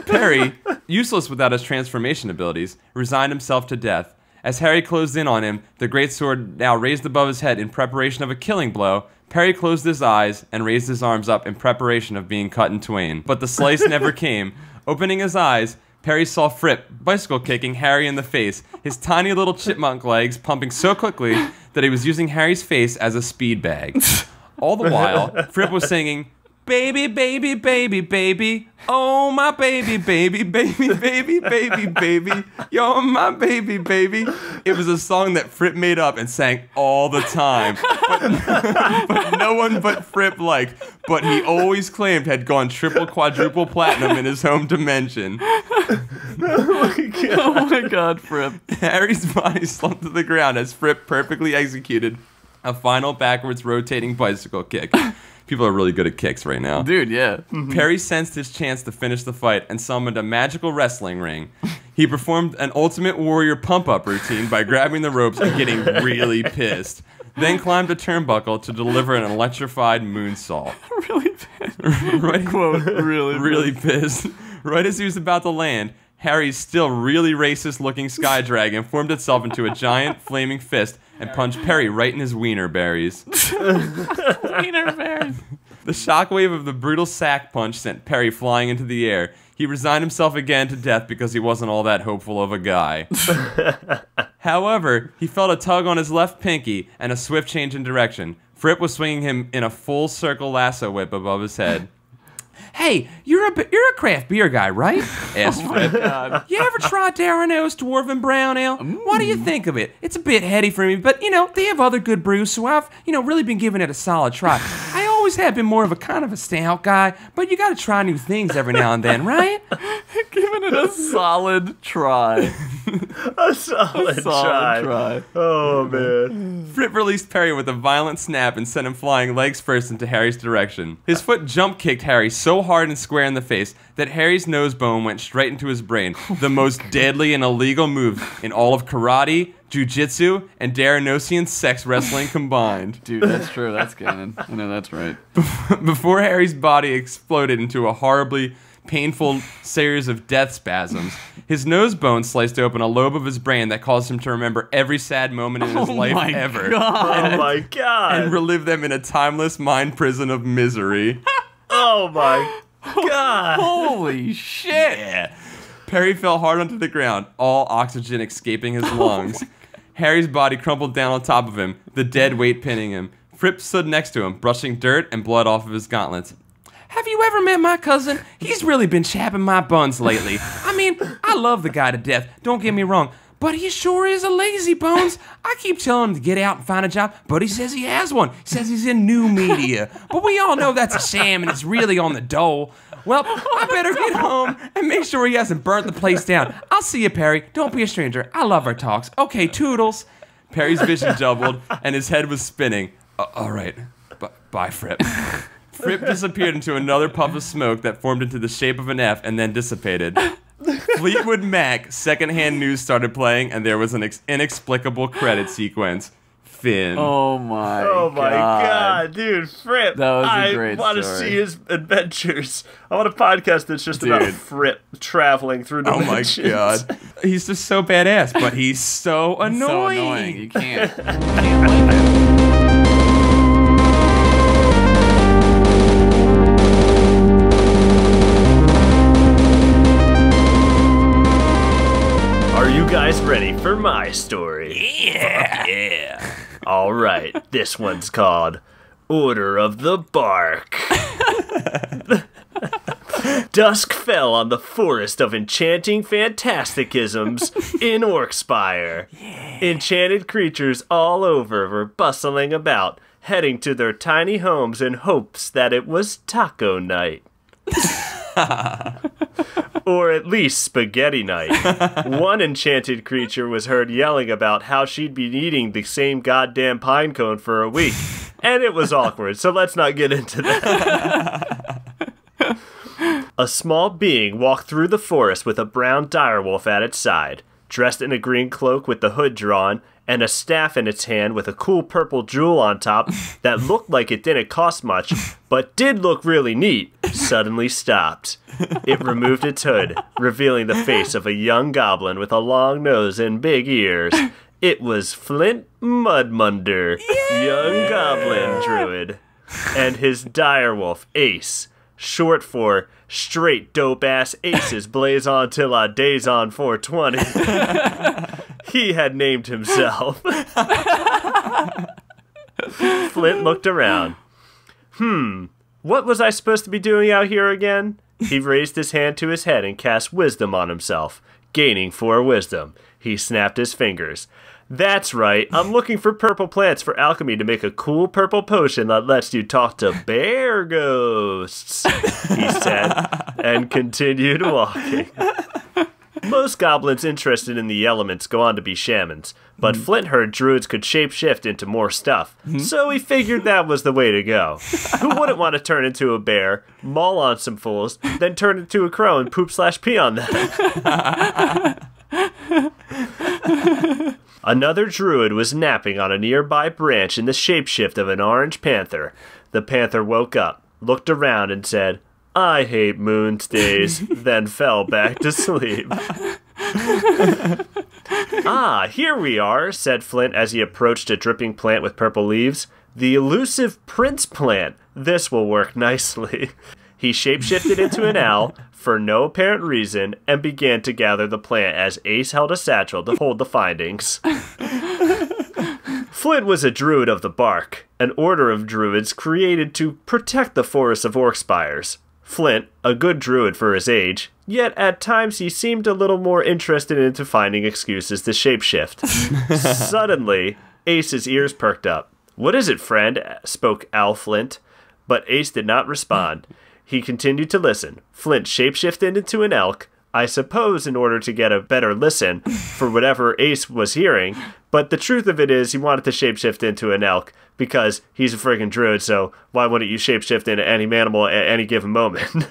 Speaker 3: Perry, useless without his transformation abilities, resigned himself to death. As Harry closed in on him, the great sword now raised above his head in preparation of a killing blow. Perry closed his eyes and raised his arms up in preparation of being cut in twain. But the slice never came. Opening his eyes, Perry saw Fripp bicycle kicking Harry in the face, his tiny little chipmunk legs pumping so quickly that he was using Harry's face as a speed bag. All the while, Fripp was singing, "Baby, baby, baby, baby, oh my baby, baby, baby, baby, baby, baby, you're my baby, baby." It was a song that Fripp made up and sang all the time, but no one but Fripp liked, but he always claimed had gone triple, quadruple platinum in his home dimension.
Speaker 2: Oh my god, Fripp.
Speaker 3: Harry's body slumped to the ground as Fripp perfectly executed a final backwards rotating bicycle kick. People are really good at kicks right now.
Speaker 2: Dude, yeah.
Speaker 3: Perry sensed his chance to finish the fight and summoned a magical wrestling ring. He performed an Ultimate Warrior pump-up routine by grabbing the ropes and getting really pissed. Then climbed a turnbuckle to deliver an electrified moonsault.
Speaker 2: Really pissed.
Speaker 3: Right,
Speaker 2: Quote, really
Speaker 3: pissed. Right as he was about to land, Harry's still really racist-looking sky dragon formed itself into a giant flaming fist and punched Perry right in his wiener berries.
Speaker 2: Wiener berries.
Speaker 3: The shockwave of the brutal sack punch sent Perry flying into the air. He resigned himself again to death because he wasn't all that hopeful of a guy. However, he felt a tug on his left pinky and a swift change in direction. Fripp was swinging him in a full circle lasso whip above his head. "Hey, you're a craft beer guy, right?" asked Fripp.
Speaker 2: God.
Speaker 3: "You ever tried Daranos Dwarven Brown Ale? What do you think of it? It's a bit heady for me, but, they have other good brews, so I've, really been giving it a solid try. I always have been more of a kind of a stout guy, but you gotta try new things every now and then, right?"
Speaker 2: Giving it a solid try.
Speaker 1: A solid try. Oh, man.
Speaker 3: Fripp released Perry with a violent snap and sent him flying legs first into Harry's direction. His foot jump-kicked Harry so hard and square in the face that Harry's nose bone went straight into his brain, the most deadly and illegal move in all of karate, jiu-jitsu, and Daranosian sex wrestling combined.
Speaker 2: Dude, that's true. That's canon. I know that's right.
Speaker 3: Before Harry's body exploded into a horribly painful series of death spasms, His nose bone sliced open a lobe of his brain that caused him to remember every sad moment in his life ever.
Speaker 1: Oh my god.
Speaker 3: And relive them in a timeless mind prison of misery.
Speaker 1: Oh my god.
Speaker 2: Holy shit.
Speaker 3: Yeah. Perry fell hard onto the ground, all oxygen escaping his lungs. Harry's body crumpled down on top of him, the dead weight pinning him. Fripp stood next to him, brushing dirt and blood off of his gauntlets. Have you ever met my cousin? He's really been chapping my buns lately. I mean, I love the guy to death, don't get me wrong, but he sure is a lazy bones. I keep telling him to get out and find a job, but he says he has one. He says he's in new media. But we all know that's a sham and it's really on the dole. Well, I better get home and make sure he hasn't burnt the place down. I'll see you, Perry. Don't be a stranger. I love our talks. Okay, toodles. Perry's vision doubled and his head was spinning. All right. Bye, Fripp. Fripp disappeared into another puff of smoke that formed into the shape of an F and then dissipated. Fleetwood Mac secondhand news started playing, and there was an inexplicable credit sequence. Finn.
Speaker 2: Oh my
Speaker 1: god, dude, Fripp.
Speaker 2: That was a great
Speaker 1: I want to
Speaker 2: story.
Speaker 1: see his adventures. I want a podcast that's just about Fripp traveling through dimensions.
Speaker 3: Oh my god. He's just so badass, but he's so annoying.
Speaker 2: So annoying. You can't like it.
Speaker 1: Are you guys ready for my story?
Speaker 3: Yeah.
Speaker 1: Yeah. All right, this one's called Order of the Bark. Dusk fell on the forest of enchanting fantasticisms in Orcspire. Yeah. Enchanted creatures all over were bustling about, heading to their tiny homes in hopes that it was taco night. Or at least spaghetti night. One enchanted creature was heard yelling about how she'd been eating the same goddamn pine cone for a week. And it was awkward, so let's not get into that. A small being walked through the forest with a brown direwolf at its side, dressed in a green cloak with the hood drawn, and a staff in its hand with a cool purple jewel on top that looked like it didn't cost much, but did look really neat, suddenly stopped. It removed its hood, revealing the face of a young goblin with a long nose and big ears. It was Flint Mudmunder, young goblin druid, and his direwolf, Ace, short for straight dope-ass aces blaze on till our days on 420. He had named himself. Flint looked around. What was I supposed to be doing out here again? He raised his hand to his head and cast wisdom on himself, gaining 4 wisdom. He snapped his fingers. That's right, I'm looking for purple plants for alchemy to make a cool purple potion that lets you talk to bear ghosts, he said, and continued walking. Most goblins interested in the elements go on to be shamans, but Flint heard druids could shapeshift into more stuff, so he figured that was the way to go. Who wouldn't want to turn into a bear, maul on some fools, then turn into a crow and poop/pee on them? Another druid was napping on a nearby branch in the shapeshift of an orange panther. The panther woke up, looked around, and said, I hate moonstays, then fell back to sleep. Ah, here we are, said Flint as he approached a dripping plant with purple leaves. The elusive prince plant. This will work nicely. He shapeshifted into an owl for no apparent reason and began to gather the plant as Ace held a satchel to hold the findings. Flint was a druid of the bark, an order of druids created to protect the forests of Orcspires. Flint, a good druid for his age, yet at times he seemed a little more interested into finding excuses to shapeshift. Suddenly, Ace's ears perked up. What is it, friend? Spoke Owl Flint. But Ace did not respond. He continued to listen. Flint shapeshifted into an elk, I suppose in order to get a better listen for whatever Ace was hearing, but the truth of it is he wanted to shapeshift into an elk because he's a friggin' druid, so why wouldn't you shapeshift into any animal at any given moment?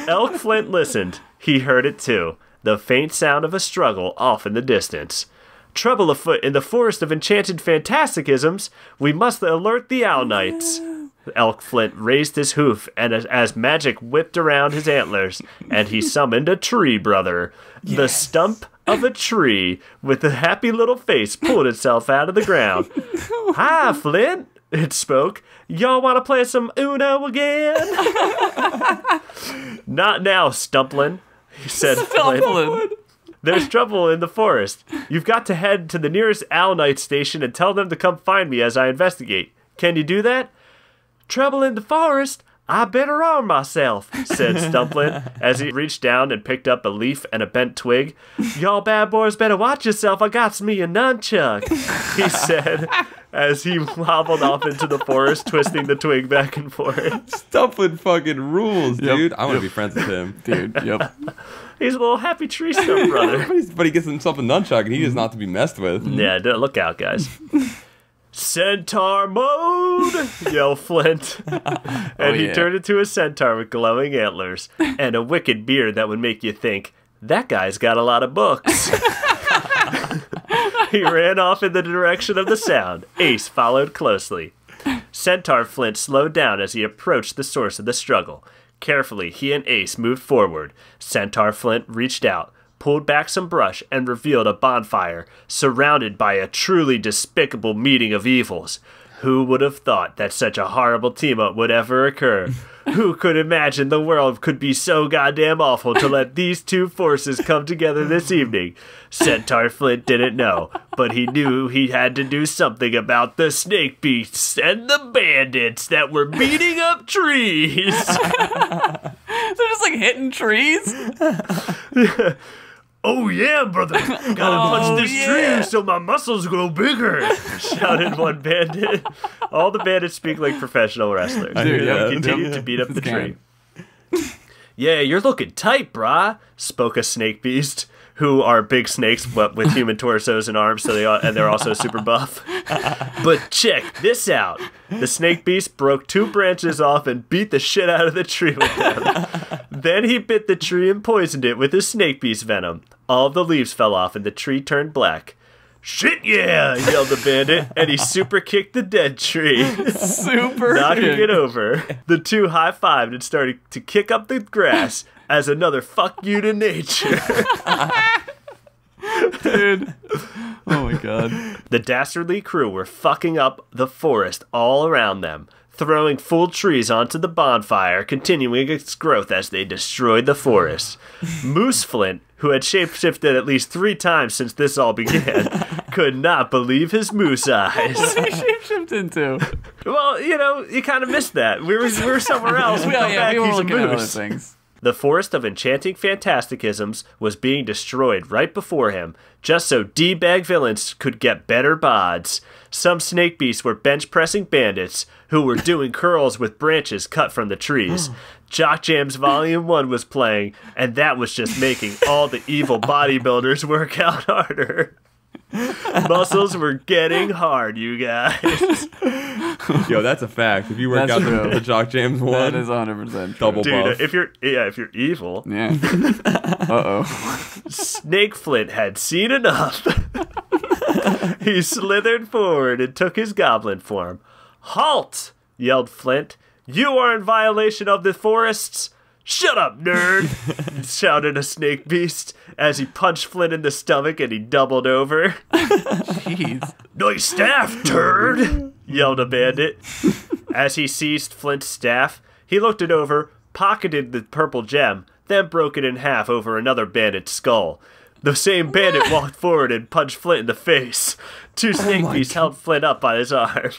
Speaker 1: Elk Flint listened. He heard it too, the faint sound of a struggle off in the distance. Trouble afoot in the forest of enchanted fantasticisms. We must alert the Owl Knights. Elk Flint raised his hoof, and as magic whipped around his antlers, and he summoned a tree brother. Yes. The stump of a tree with a happy little face pulled itself out of the ground. Hi, Flint, it spoke. Y'all want to play some Uno again? Not now, Stumplin', he said. Flint. There's trouble in the forest. You've got to head to the nearest Owl Knight station and tell them to come find me as I investigate. Can you do that? Trouble in the forest? I better arm myself, said Stumplin' as he reached down and picked up a leaf and a bent twig. Y'all bad boys better watch yourself. I got me a nunchuck, he said as he hobbled off into the forest, twisting the twig back and forth.
Speaker 3: Stumplin' fucking rules, dude. I want to be friends with him.
Speaker 2: Dude, yep.
Speaker 1: He's a little happy tree stump brother.
Speaker 3: But he gets himself a nunchuck, and he is not to be messed with.
Speaker 1: Yeah, look out, guys. Centaur mode! Yelled Flint. And he turned into a centaur with glowing antlers and a wicked beard that would make you think, that guy's got a lot of books. He ran off in the direction of the sound. Ace followed closely. Centaur Flint slowed down as he approached the source of the struggle. Carefully, he and Ace moved forward. Centaur Flint reached out, pulled back some brush, and revealed a bonfire surrounded by a truly despicable meeting of evils. Who would have thought that such a horrible team-up would ever occur? Who could imagine the world could be so goddamn awful to let these two forces come together this evening? Centaur Flint didn't know, but he knew he had to do something about the snake beasts and the bandits that were beating up trees.
Speaker 2: They're just like hitting trees?
Speaker 1: Oh yeah, brother! Gotta punch this tree so my muscles grow bigger! Shouted one bandit. All the bandits speak like professional wrestlers.
Speaker 2: Dude,
Speaker 1: They continue to beat up the tree. Yeah, you're looking tight, brah, spoke a snake beast, who are big snakes but with human torsos and arms, so they're also super buff. But check this out. The snake beast broke 2 branches off and beat the shit out of the tree with them. Then he bit the tree and poisoned it with his snake beast venom. All of the leaves fell off and the tree turned black. Shit yeah, yelled the bandit, and he super kicked the dead tree.
Speaker 2: Super
Speaker 1: knocking it over. The two high-fived and started to kick up the grass as another fuck you to nature.
Speaker 2: Dude. Oh my god.
Speaker 1: The dastardly crew were fucking up the forest all around them, throwing full trees onto the bonfire, continuing its growth as they destroyed the forest. Moose Flint, who had shapeshifted at least 3 times since this all began, could not believe his moose eyes.
Speaker 2: What did he shapeshift into?
Speaker 1: Well, you kind of missed that. We were somewhere else.
Speaker 2: We were looking at other things.
Speaker 1: The forest of enchanting fantasticisms was being destroyed right before him, just so D-bag villains could get better bods. Some snake beasts were bench-pressing bandits who were doing curls with branches cut from the trees. Jock Jam's Volume 1 was playing, and that was just making all the evil bodybuilders work out harder. Muscles were getting hard, you guys.
Speaker 3: Yo, that's a fact. If you work out the Jock James one,
Speaker 2: that is 100%
Speaker 3: double buff.
Speaker 1: Dude, if you're evil.
Speaker 2: Yeah. Uh-oh.
Speaker 1: Snake Flint had seen enough. He slithered forward and took his goblin form. Halt! Yelled Flint. You are in violation of the forests. Shut up, nerd! Shouted a snake beast as he punched Flint in the stomach and he doubled over.
Speaker 2: Jeez.
Speaker 1: Nice staff, turd! Yelled a bandit. As he seized Flint's staff, he looked it over, pocketed the purple gem, then broke it in half over another bandit's skull. The same bandit walked forward and punched Flint in the face. 2 snake beasts held Flint up by his arms.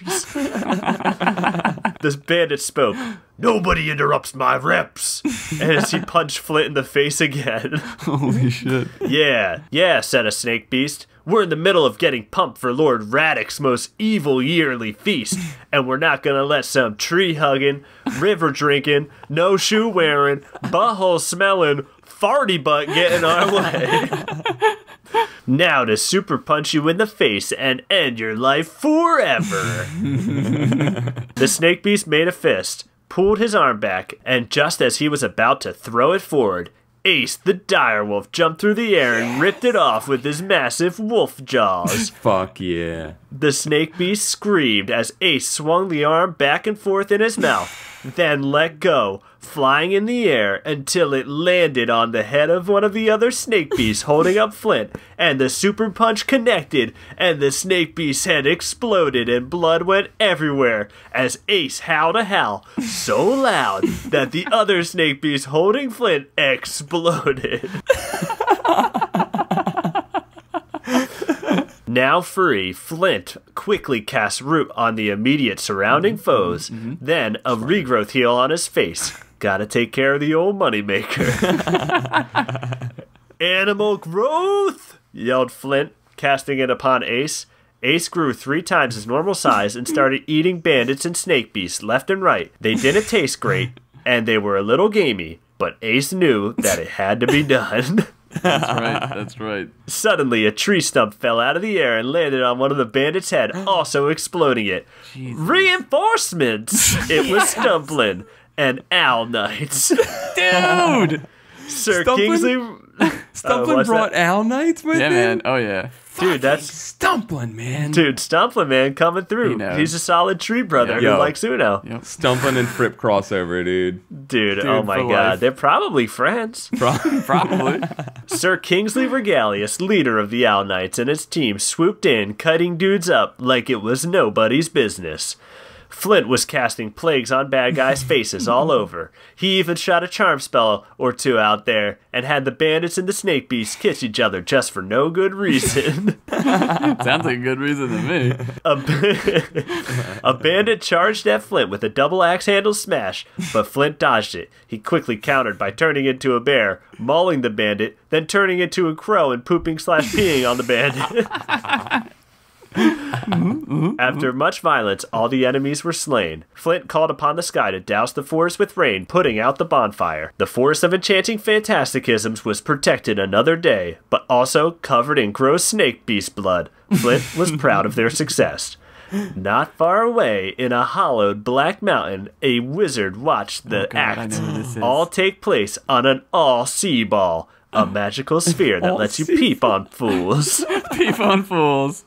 Speaker 1: This bandit spoke. Nobody interrupts my reps. As he punched Flint in the face again.
Speaker 2: Holy shit.
Speaker 1: Yeah, said a snake beast. We're in the middle of getting pumped for Lord Raddick's most evil yearly feast, and we're not gonna let some tree-hugging, river-drinking, no-shoe-wearing, butthole-smelling, farty butt get in our way. Now to super punch you in the face and end your life forever. The snake beast made a fist, pulled his arm back, and just as he was about to throw it forward, Ace the direwolf jumped through the air and ripped it off with his massive wolf jaws.
Speaker 3: Fuck yeah.
Speaker 1: The snake beast screamed as Ace swung the arm back and forth in his mouth, then let go, flying in the air until it landed on the head of one of the other snake beasts holding up Flint, and the super punch connected, and the snake beast's head exploded and blood went everywhere as Ace howled a howl so loud that the other snake beast holding Flint exploded. Now free, Flint quickly casts Root on the immediate surrounding foes, then a regrowth heal on his face. Gotta take care of the old moneymaker. Animal growth! Yelled Flint, casting it upon Ace. Ace grew 3 times his normal size and started eating bandits and snake beasts left and right. They didn't taste great, and they were a little gamey, but Ace knew that it had to be done.
Speaker 2: That's right. That's right.
Speaker 1: Suddenly, a tree stump fell out of the air and landed on one of the bandits' head, also exploding it.
Speaker 2: Jesus.
Speaker 1: Reinforcements! It was Stumplin' and Owl Knights.
Speaker 2: Dude!
Speaker 1: Sir
Speaker 3: Stumplin'?
Speaker 1: Kingsley...
Speaker 3: Stumplin
Speaker 1: what's
Speaker 3: brought
Speaker 1: that?
Speaker 3: Owl Knights with
Speaker 2: Yeah,
Speaker 3: him?
Speaker 2: man. Oh, yeah.
Speaker 1: Dude, that's...
Speaker 3: Stumplin', man.
Speaker 1: Dude, Stumplin', man, coming
Speaker 2: He
Speaker 1: through.
Speaker 2: knows.
Speaker 1: He's a solid tree brother
Speaker 2: Yeah.
Speaker 1: who
Speaker 3: Yo.
Speaker 1: likes Uno.
Speaker 2: Yep.
Speaker 3: Stumplin' and Fripp crossover, dude.
Speaker 1: Dude, oh my
Speaker 2: for
Speaker 1: god.
Speaker 2: life.
Speaker 1: They're probably friends.
Speaker 2: Probably.
Speaker 1: Sir Kingsley Regalius, leader of the Owl Knights, and his team swooped in, cutting dudes up like it was nobody's business. Flint was casting plagues on bad guys' faces all over. He even shot a charm spell or two out there and had the bandits and the snake beasts kiss each other just for no good reason.
Speaker 2: Sounds like a good reason to me.
Speaker 1: A bandit charged at Flint with a double axe handle smash, but Flint dodged it. He quickly countered by turning into a bear, mauling the bandit, then turning into a crow and pooping/peeing on the bandit. After much violence, all the enemies were slain. Flint called upon the sky to douse the forest with rain, putting out the bonfire. The forest of enchanting fantasticisms was protected another day, but also covered in gross snake beast blood. Flint was proud of their success. Not far away, in a hollowed black mountain, a wizard watched the
Speaker 2: God, I
Speaker 1: act
Speaker 2: know who this is.
Speaker 1: all take place on an all-sea ball, a magical sphere that lets you peep on fools.
Speaker 2: Peep on fools.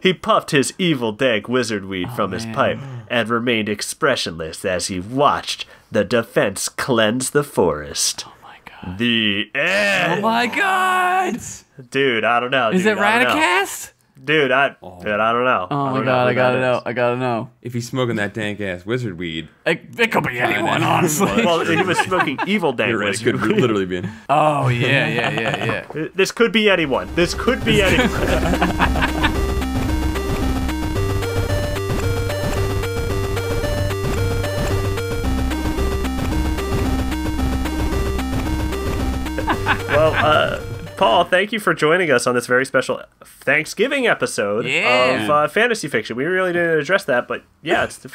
Speaker 1: He puffed his evil dank wizard weed from his
Speaker 2: man.
Speaker 1: pipe and remained expressionless as he watched the defense cleanse the forest.
Speaker 2: Oh my god.
Speaker 1: The end.
Speaker 2: Oh my god.
Speaker 1: Dude, I don't know.
Speaker 2: Is
Speaker 1: dude,
Speaker 2: it
Speaker 1: I don't know.
Speaker 2: Radicast?
Speaker 1: Dude, I don't know.
Speaker 2: Oh
Speaker 1: I
Speaker 2: my
Speaker 1: don't
Speaker 2: god,
Speaker 1: know
Speaker 2: I
Speaker 1: who
Speaker 2: gotta
Speaker 1: that
Speaker 2: know.
Speaker 1: is.
Speaker 2: I gotta know.
Speaker 3: If he's smoking that dank ass wizard weed,
Speaker 2: It could be anyone, honestly.
Speaker 1: Well, he was smoking evil dank
Speaker 3: you're right, it
Speaker 1: wizard
Speaker 3: could
Speaker 1: weed.
Speaker 3: literally be.
Speaker 2: Oh, yeah.
Speaker 1: This could be anyone. This could be anyone. Well, Paul, thank you for joining us on this very special Thanksgiving episode
Speaker 2: Yeah.
Speaker 1: of Fantasy Fiction. We really didn't address that, but yeah, it's the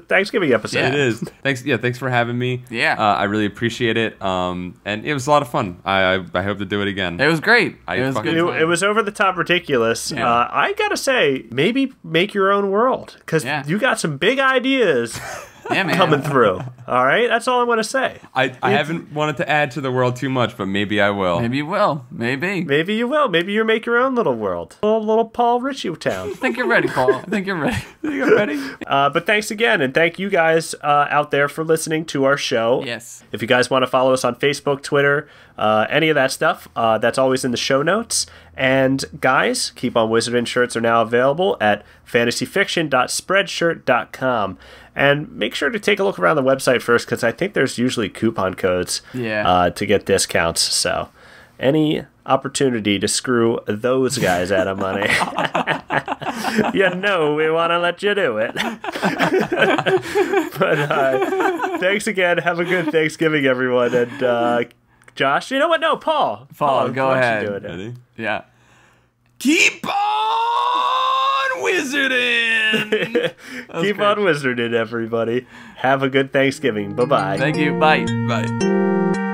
Speaker 1: Thanksgiving episode.
Speaker 2: Yeah.
Speaker 3: It is. Thanks for having me.
Speaker 2: Yeah.
Speaker 3: I really appreciate it. And it was a lot of fun. I hope to do it again.
Speaker 2: It was great.
Speaker 3: I
Speaker 2: It was
Speaker 3: fucking-
Speaker 2: good.
Speaker 1: It was over the top ridiculous.
Speaker 2: Yeah.
Speaker 1: I gotta say, maybe make your own world because
Speaker 2: Yeah.
Speaker 1: you got some big ideas
Speaker 2: Yeah, man.
Speaker 1: coming through. All right, that's all I want to say.
Speaker 3: I haven't wanted to add to the world too much, but maybe I will.
Speaker 2: Maybe you will. Maybe.
Speaker 1: Maybe you will. Maybe you make your own little world, little Paul Ritchie town.
Speaker 2: I think you're ready, Paul. I think you're ready.
Speaker 3: You're ready?
Speaker 1: But thanks again, and thank you guys out there for listening to our show.
Speaker 2: Yes.
Speaker 1: If you guys want to follow us on Facebook, Twitter, any of that stuff, that's always in the show notes. And guys, Keep On Wizarding shirts are now available at fantasyfiction.spreadshirt.com. And make sure to take a look around the website first, because I think there's usually coupon codes
Speaker 2: Yeah.
Speaker 1: to get discounts. So any opportunity to screw those guys out of money, you know we want to let you do it. But thanks again. Have a good Thanksgiving, everyone. And Josh, you know what? No, Paul.
Speaker 2: Paul, go
Speaker 1: why don't you
Speaker 2: ahead.
Speaker 1: do it?
Speaker 3: Ready?
Speaker 2: Yeah.
Speaker 3: Keep on wizarding!
Speaker 1: Keep on wizarding, everybody. Have a good Thanksgiving. Bye-bye.
Speaker 2: Thank you. Bye.
Speaker 3: Bye.